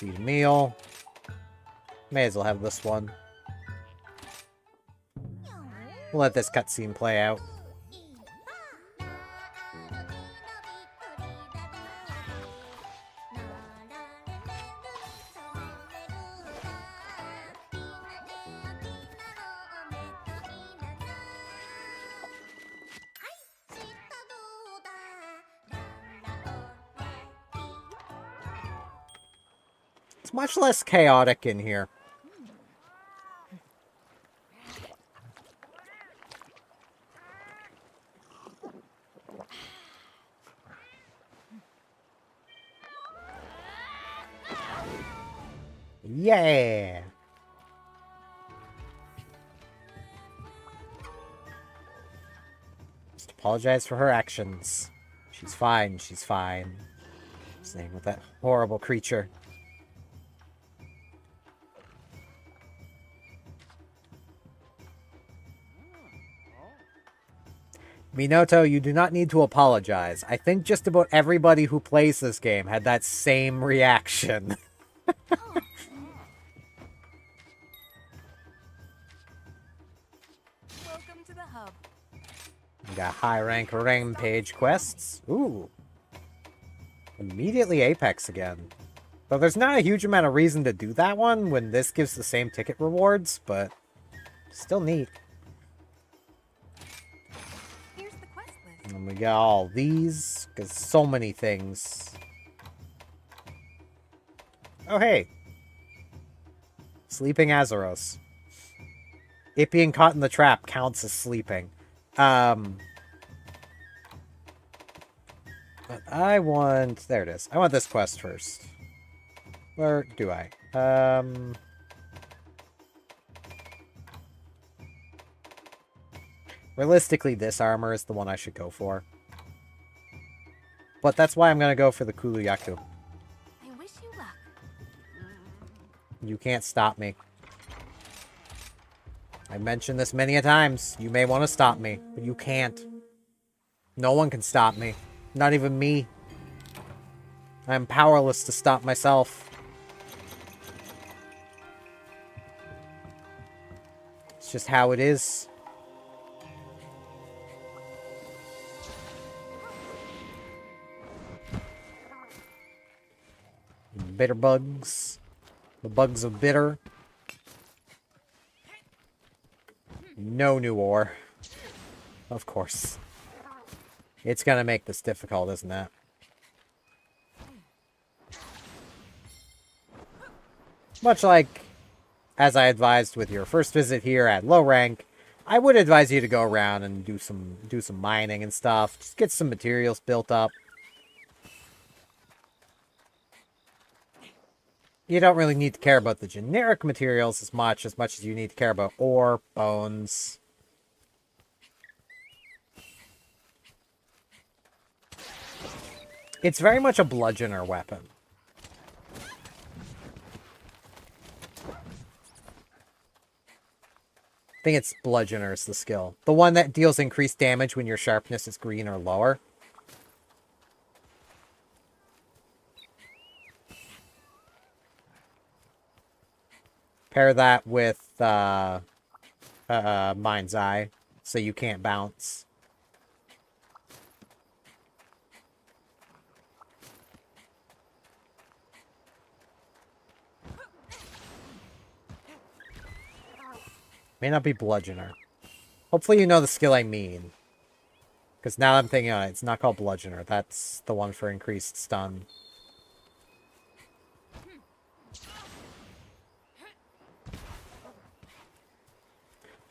eat a meal. May as well have this one. We'll let this cutscene play out. It's much less chaotic in here. Yeah! Just apologize for her actions. She's fine, she's fine. Same with that horrible creature. Minoto, you do not need to apologize. I think just about everybody who plays this game had that same reaction. Welcome to the hub. We got high rank rampage quests. Ooh. Immediately Apex again. Though there's not a huge amount of reason to do that one when this gives the same ticket rewards, but still neat. Here's the quest list. And we got all these, because so many things. Oh, hey. Sleeping Azeros. It being caught in the trap counts as sleeping. But I want... There it is. I want this quest first. Where do I? Realistically, this armor is the one I should go for. But that's why I'm going to go for the Kuluyaku. I wish you luck. You can't stop me. I've mentioned this many a times. You may want to stop me, but you can't. No one can stop me. Not even me. I am powerless to stop myself. It's just how it is. Bitter bugs. The bugs of bitter. No new ore. Of course. It's gonna make this difficult, isn't it? Much like, as I advised with your first visit here at low rank, I would advise you to go around and do some mining and stuff. Just get some materials built up. You don't really need to care about the generic materials as much as you need to care about ore, bones. It's very much a bludgeoner weapon. I think it's bludgeoner is the skill. The one that deals increased damage when your sharpness is green or lower. Pair that with Mind's Eye, so you can't bounce. May not be Bludgeoner. Hopefully you know the skill I mean. Because now I'm thinking on it, it's not called Bludgeoner. That's the one for increased stun.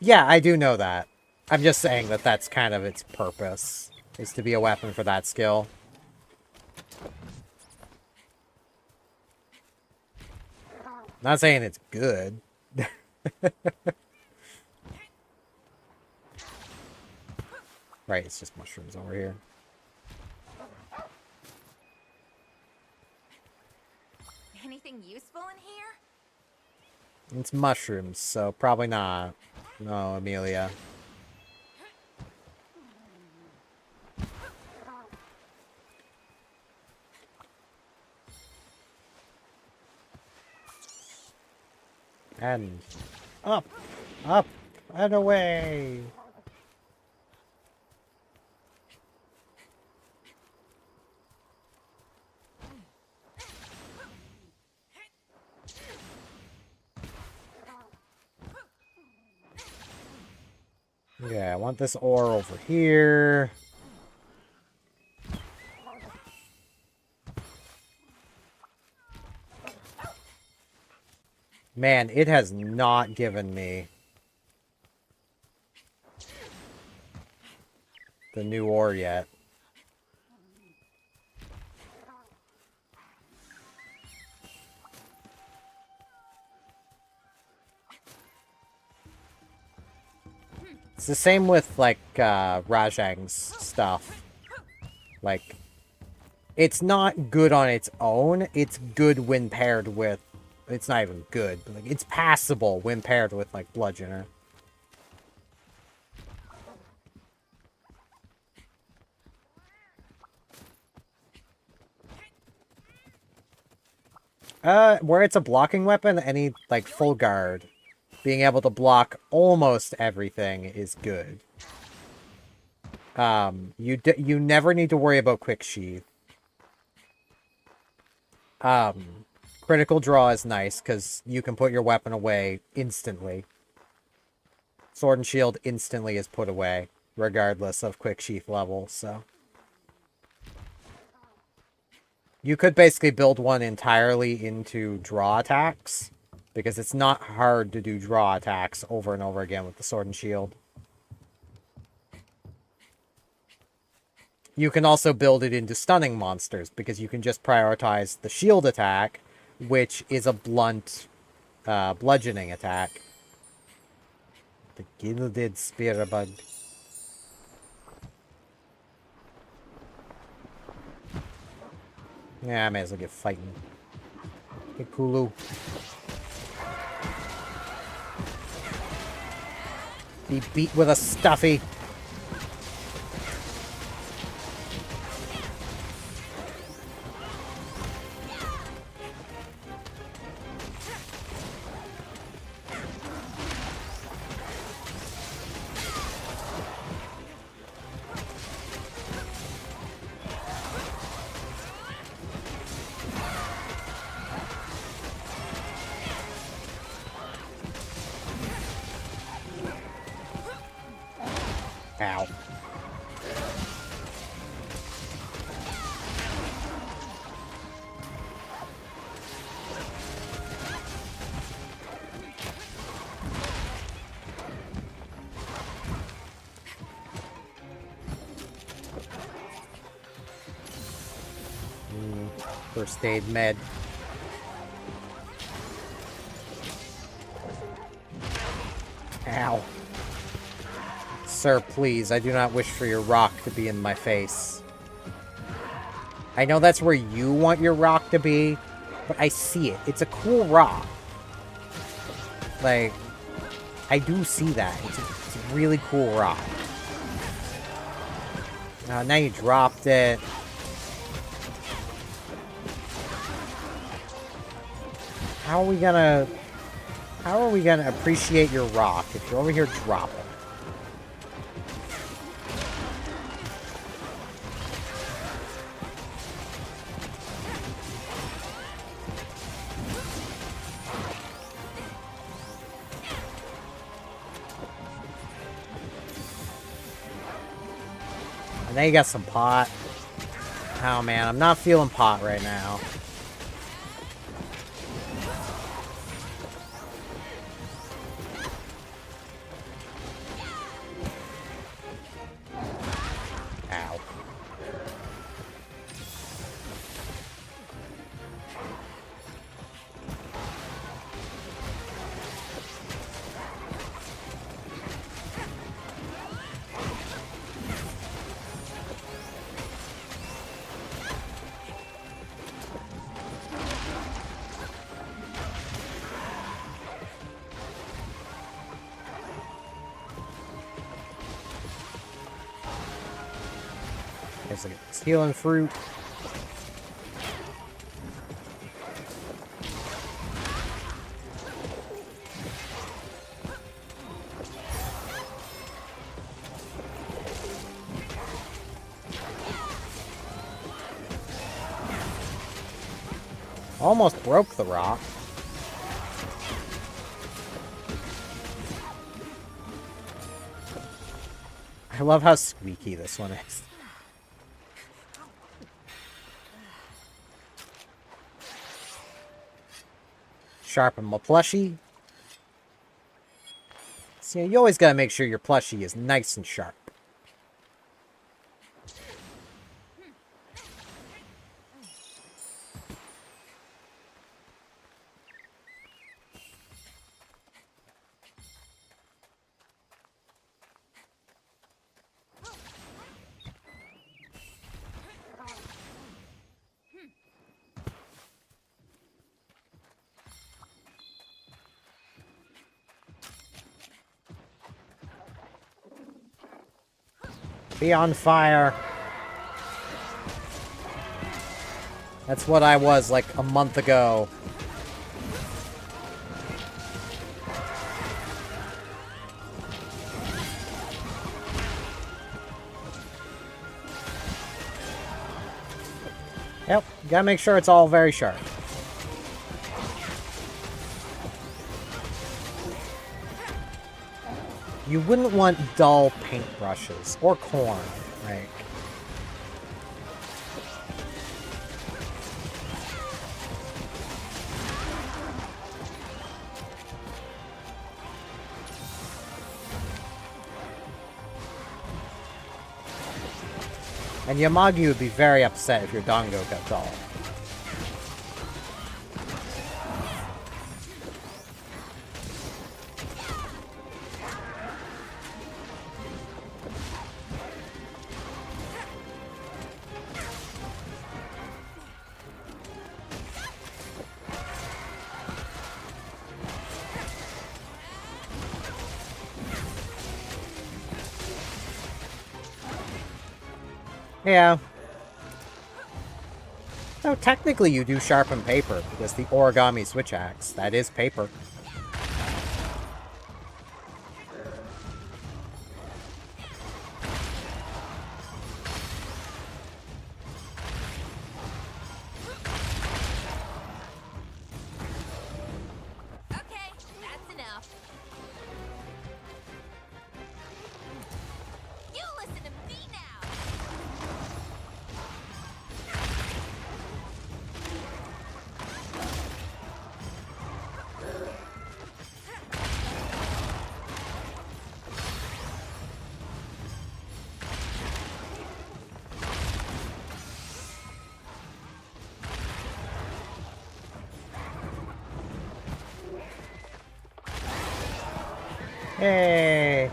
Yeah, I do know that. I'm just saying that that's kind of its purpose, is to be a weapon for that skill. Not saying it's good. Right, it's just mushrooms over here. Anything useful in here? It's mushrooms, so probably not. No, Amelia. And up, up, and away. Yeah, I want this ore over here. Man, it has not given me the new ore yet. It's the same with, like, Rajang's stuff. Like, it's not good on its own. It's good when paired with... It's not even good, but, like, it's passable when paired with, like, Bludgeoner. Where it's a blocking weapon, any, like, full guard, being able to block almost everything is good. You never need to worry about quick sheath. Critical draw is nice, because you can put your weapon away instantly. Sword and shield instantly is put away, regardless of quick sheath level, so... You could basically build one entirely into draw attacks, because it's not hard to do draw attacks over and over again with the sword and shield. You can also build it into stunning monsters, because you can just prioritize the shield attack, which is a blunt, bludgeoning attack. The Gilded Spearbug. Yeah, I may as well get fighting. Hey, Kulu. Be beat with a stuffy. Ow. First aid med. Ow. Sir, please, I do not wish for your rock to be in my face. I know that's where you want your rock to be, but I see it. It's a cool rock. Like, I do see that. It's a really cool rock. Now you dropped it. How are we gonna appreciate your rock if you're over here dropping? And now you got some pot. Oh man, I'm not feeling pot right now. Ow. There's a healing fruit. Almost broke the rock. I love how squeaky this one is. Sharpen my plushie. So you always gotta make sure your plushie is nice and sharp. Be on fire. That's what I was like a month ago. Yep, gotta make sure it's all very sharp. You wouldn't want dull paintbrushes or corn, right? And Yamagi would be very upset if your Dango got dull. Yeah. So technically you do sharpen paper, because the origami switch axe, that is paper. Okay, that's enough. You listen to me now. Hey!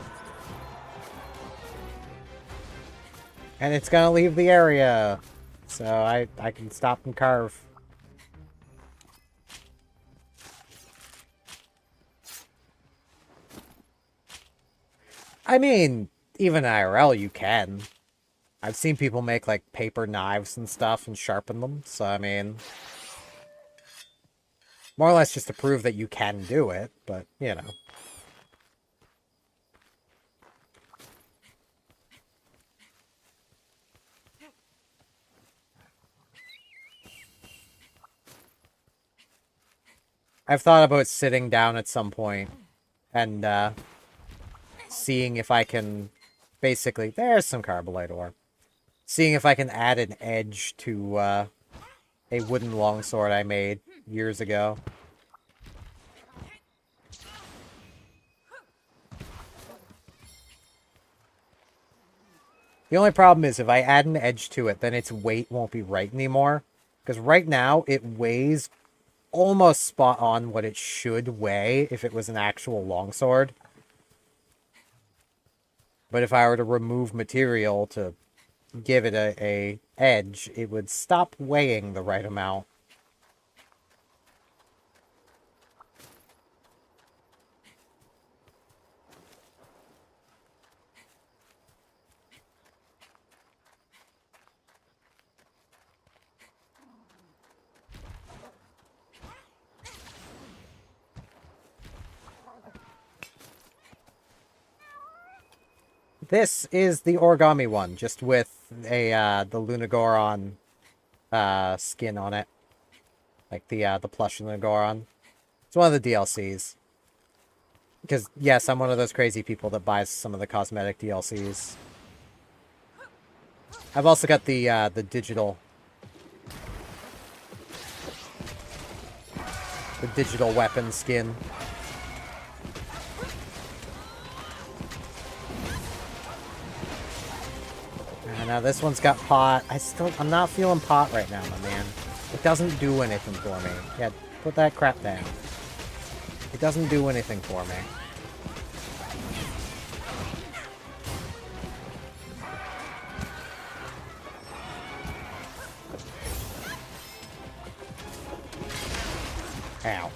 And it's gonna leave the area. So I can stop and carve. I mean, even IRL you can. I've seen people make like paper knives and stuff and sharpen them, so I mean... More or less just to prove that you can do it, but, you know. I've thought about sitting down at some point and seeing if I can basically... There's some Carbolite ore. Seeing if I can add an edge to a wooden longsword I made years ago. The only problem is if I add an edge to it, then its weight won't be right anymore. Because right now, it weighs almost spot on what it should weigh if it was an actual longsword. But if I were to remove material to give it a edge, it would stop weighing the right amount. This is the origami one, just with the Lunagoron skin on it. Like the plush Lunagoron. It's one of the DLCs. Because, yes, I'm one of those crazy people that buys some of the cosmetic DLCs. I've also got the digital... The digital weapon skin. Now this one's got pot. I'm not feeling pot right now, my man. It doesn't do anything for me. Yeah, put that crap down. It doesn't do anything for me. Ow.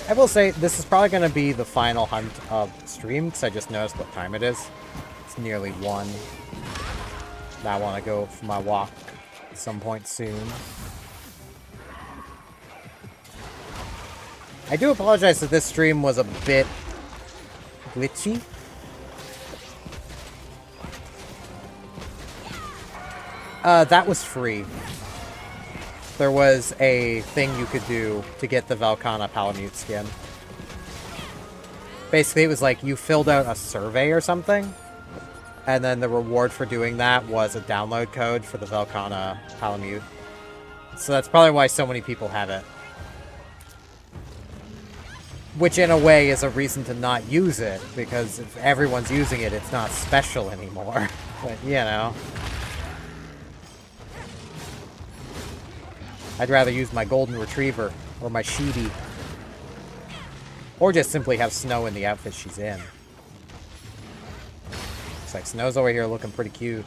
I will say, this is probably going to be the final hunt of the stream, because I just noticed what time it is. It's nearly 1. I want to go for my walk at some point soon. I do apologize that this stream was a bit glitchy. That was free. There was a thing you could do to get the Velkhana Palamute skin. Basically, it was like you filled out a survey or something, and then the reward for doing that was a download code for the Velkhana Palamute. So that's probably why so many people have it. Which, in a way, is a reason to not use it, because if everyone's using it, it's not special anymore. But, you know. I'd rather use my Golden Retriever, or my Sheedy. Or just simply have Snow in the outfit she's in. Looks like Snow's over here looking pretty cute.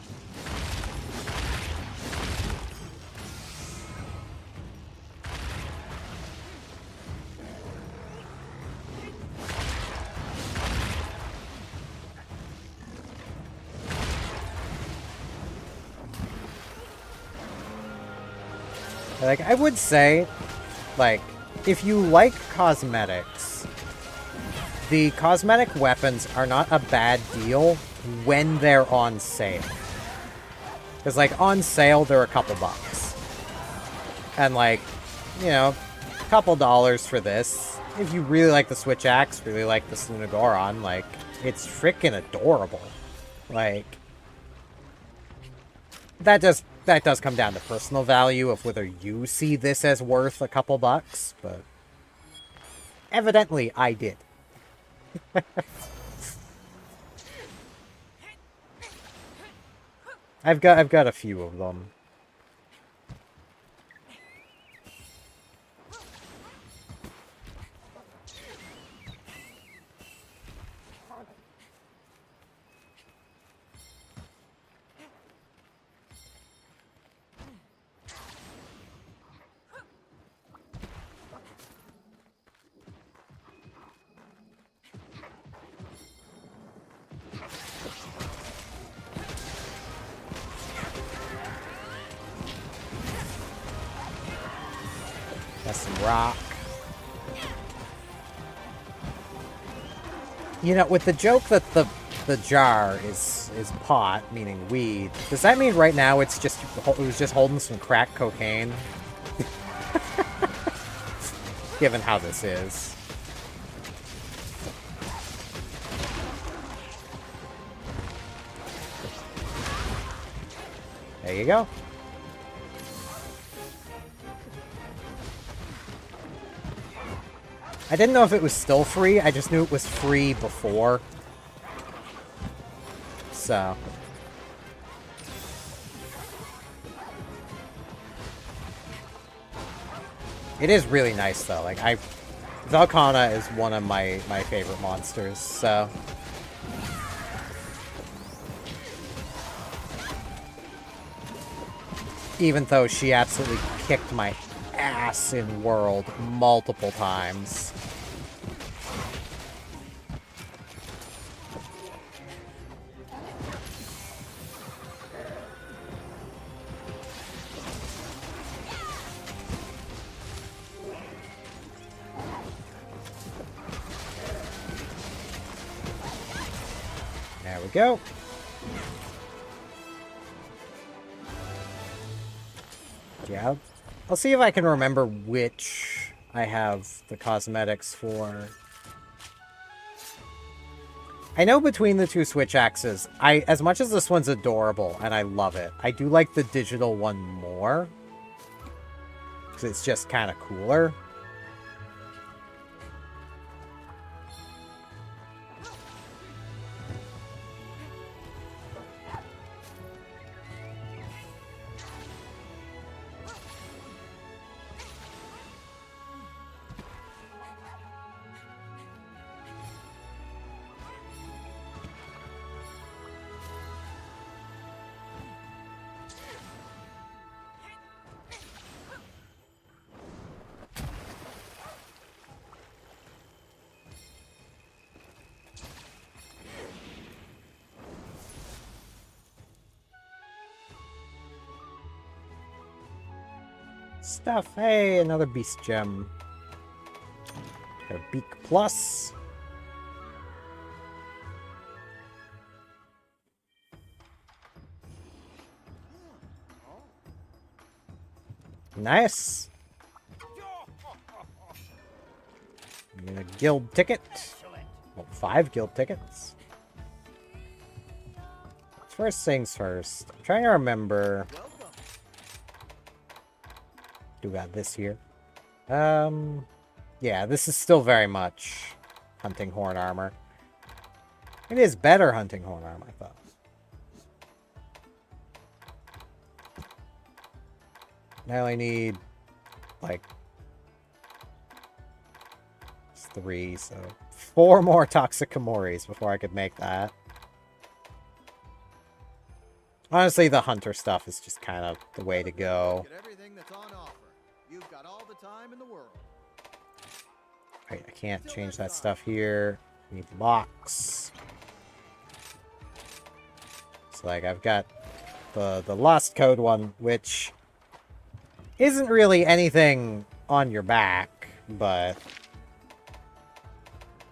Like, I would say, like, if you like cosmetics, the cosmetic weapons are not a bad deal when they're on sale. Because, like, on sale, they're a couple bucks. And, like, you know, a couple dollars for this. If you really like the Switch Axe, really like the Slunagoron, like, it's freaking adorable. Like, that does come down to personal value of whether you see this as worth a couple bucks, but evidently I did. I've got a few of them. Got some rock. You know, with the joke that the jar is pot, meaning weed, does that mean right now it was just holding some crack cocaine? Given how this is. There you go. I didn't know if it was still free, I just knew it was free before. So. It is really nice though, like Velkhana is one of my favorite monsters, so. Even though she absolutely kicked my ass in World multiple times. There we go. Yeah, I'll see if I can remember which I have the cosmetics for. I know between the two Switch Axes, as much as this one's adorable, and I love it, I do like the digital one more. Because it's just kind of cooler. Stuff. Hey, another beast gem. Got a beak plus. Nice. And a guild ticket. Well, 5 guild tickets. First things first. I'm trying to remember. Do we got this here? Yeah, this is still very much hunting horn armor. It is better hunting horn armor, I thought. I only need, like, 3, so 4 more toxic Kamoris before I could make that. Honestly, the hunter stuff is just kind of the way to go. Get everything that's on offer. You've got all the time in the world. Right, I can't change that stuff here. Need locks. So, like, I've got the Lost Code one, which isn't really anything on your back, but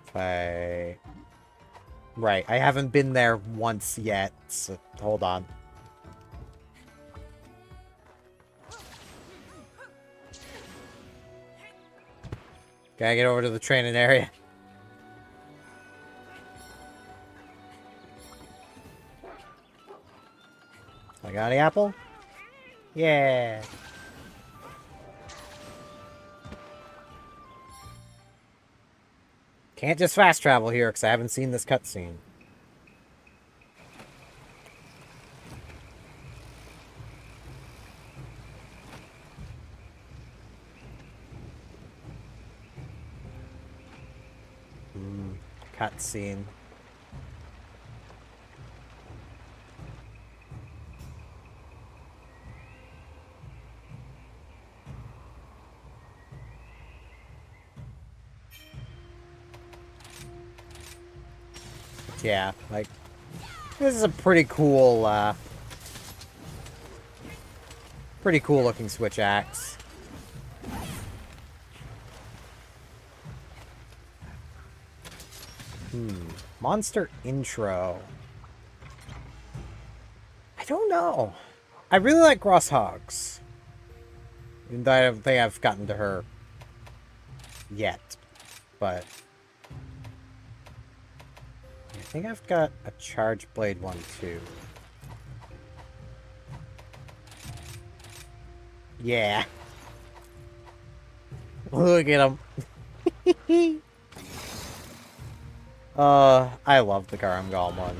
if I... Right, I haven't been there once yet, so hold on. Gotta get over to the training area. I got the apple? Yeah. Can't just fast travel here because I haven't seen this cutscene. Cutscene. Yeah, like, this is a pretty cool looking switch axe. Monster intro. I don't know. I really like Grosshogs. And I don't think I've gotten to her yet, but I think I've got a Charge Blade one too. Yeah. Look at him. I love the Garam Golem one.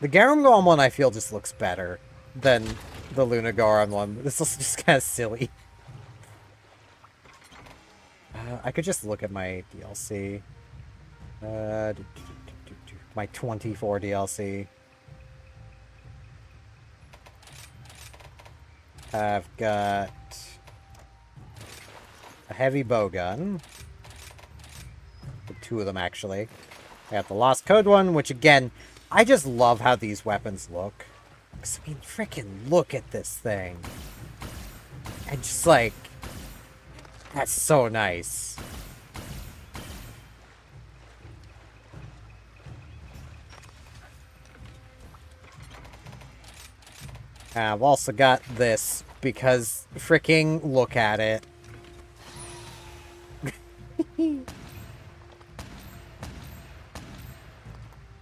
The Garam Golem one I feel just looks better than the Luna Garam one. This is just kind of silly. I could just look at my DLC. My 24 DLC. I've got a heavy bowgun. 2 of them, actually. I got the Lost Code one, which, again, I just love how these weapons look. Because, I mean, freaking look at this thing. And just, like, that's so nice. I've also got this because freaking look at it.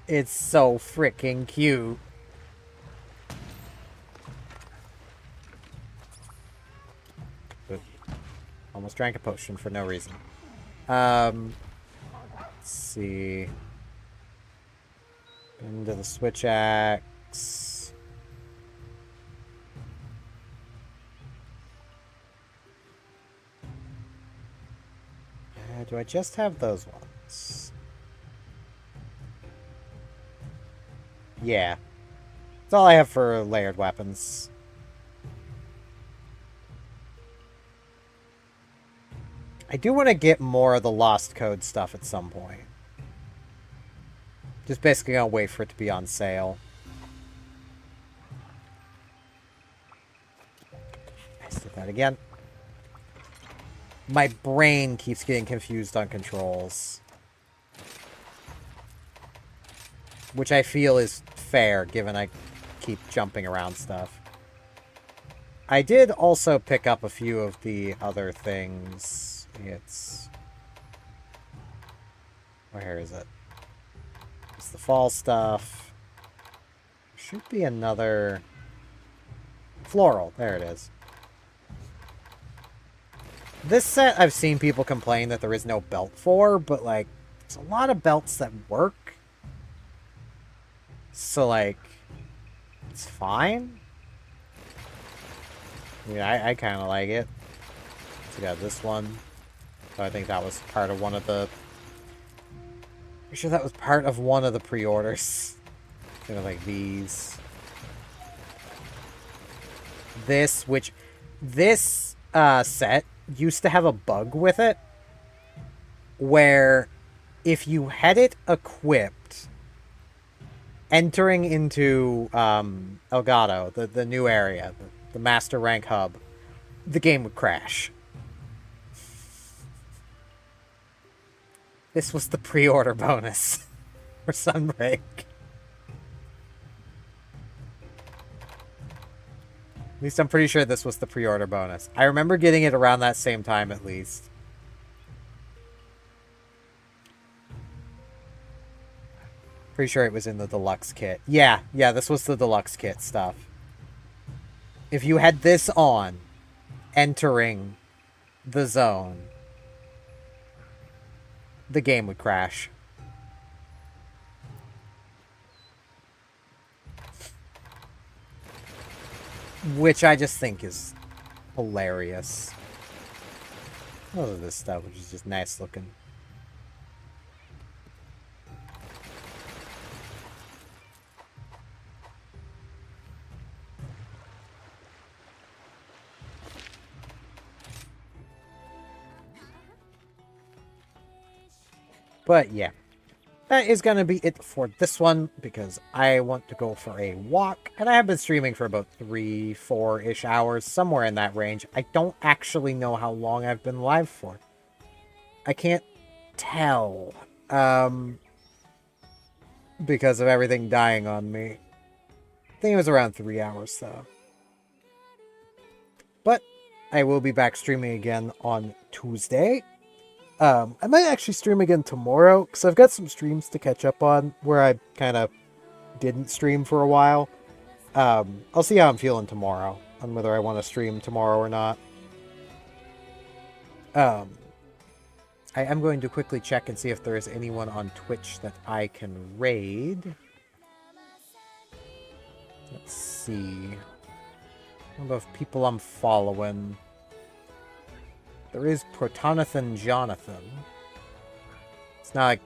It's so freaking cute. Almost drank a potion for no reason. Let's see. Into the switch axe. Do I just have those ones? Yeah. That's all I have for layered weapons. I do want to get more of the Lost Code stuff at some point. Just basically gonna wait for it to be on sale. Let's do that again. My brain keeps getting confused on controls. Which I feel is fair, given I keep jumping around stuff. I did also pick up a few of the other things. It's... Where is it? It's the fall stuff. Should be another... Floral. There it is. This set I've seen people complain that there is no belt for, but, like, there's a lot of belts that work. So, like, it's fine. I mean, I kind of like it. So we got this one. So I think that was part of one of the... I'm sure that was part of one of the pre-orders. Kind of like these. This, which... This set used to have a bug with it. Where if you had it equipped... Entering into Elgato, the new area, the Master Rank hub, the game would crash. This was the pre-order bonus for Sunbreak. At least I'm pretty sure this was the pre-order bonus. I remember getting it around that same time at least. Pretty sure it was in the deluxe kit. Yeah, this was the deluxe kit stuff. If you had this on, entering the zone, the game would crash. Which I just think is hilarious. All of this stuff, which is just nice looking. But yeah, that is going to be it for this one, because I want to go for a walk, and I have been streaming for about 3-4-ish hours, somewhere in that range. I don't actually know how long I've been live for. I can't tell, because of everything dying on me. I think it was around 3 hours, though. But I will be back streaming again on Tuesday. I might actually stream again tomorrow, because I've got some streams to catch up on where I kind of didn't stream for a while. I'll see how I'm feeling tomorrow, on whether I want to stream tomorrow or not. I am going to quickly check and see if there is anyone on Twitch that I can raid. Let's see. I don't know if people I'm following... There is Protonathan Jonathan. It's not like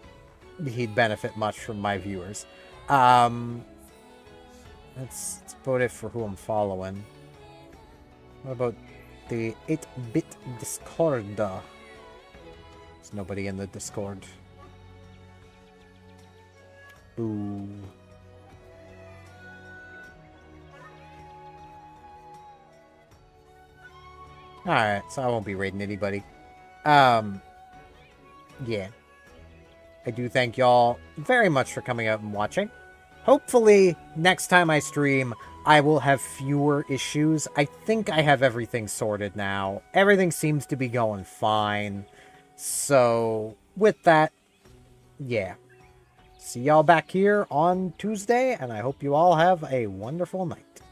he'd benefit much from my viewers. That's about it for who I'm following. What about the 8-bit Discord? There's nobody in the Discord. Boo. Alright, so I won't be raiding anybody. Yeah. I do thank y'all very much for coming out and watching. Hopefully, next time I stream, I will have fewer issues. I think I have everything sorted now. Everything seems to be going fine. So, with that, yeah. See y'all back here on Tuesday, and I hope you all have a wonderful night.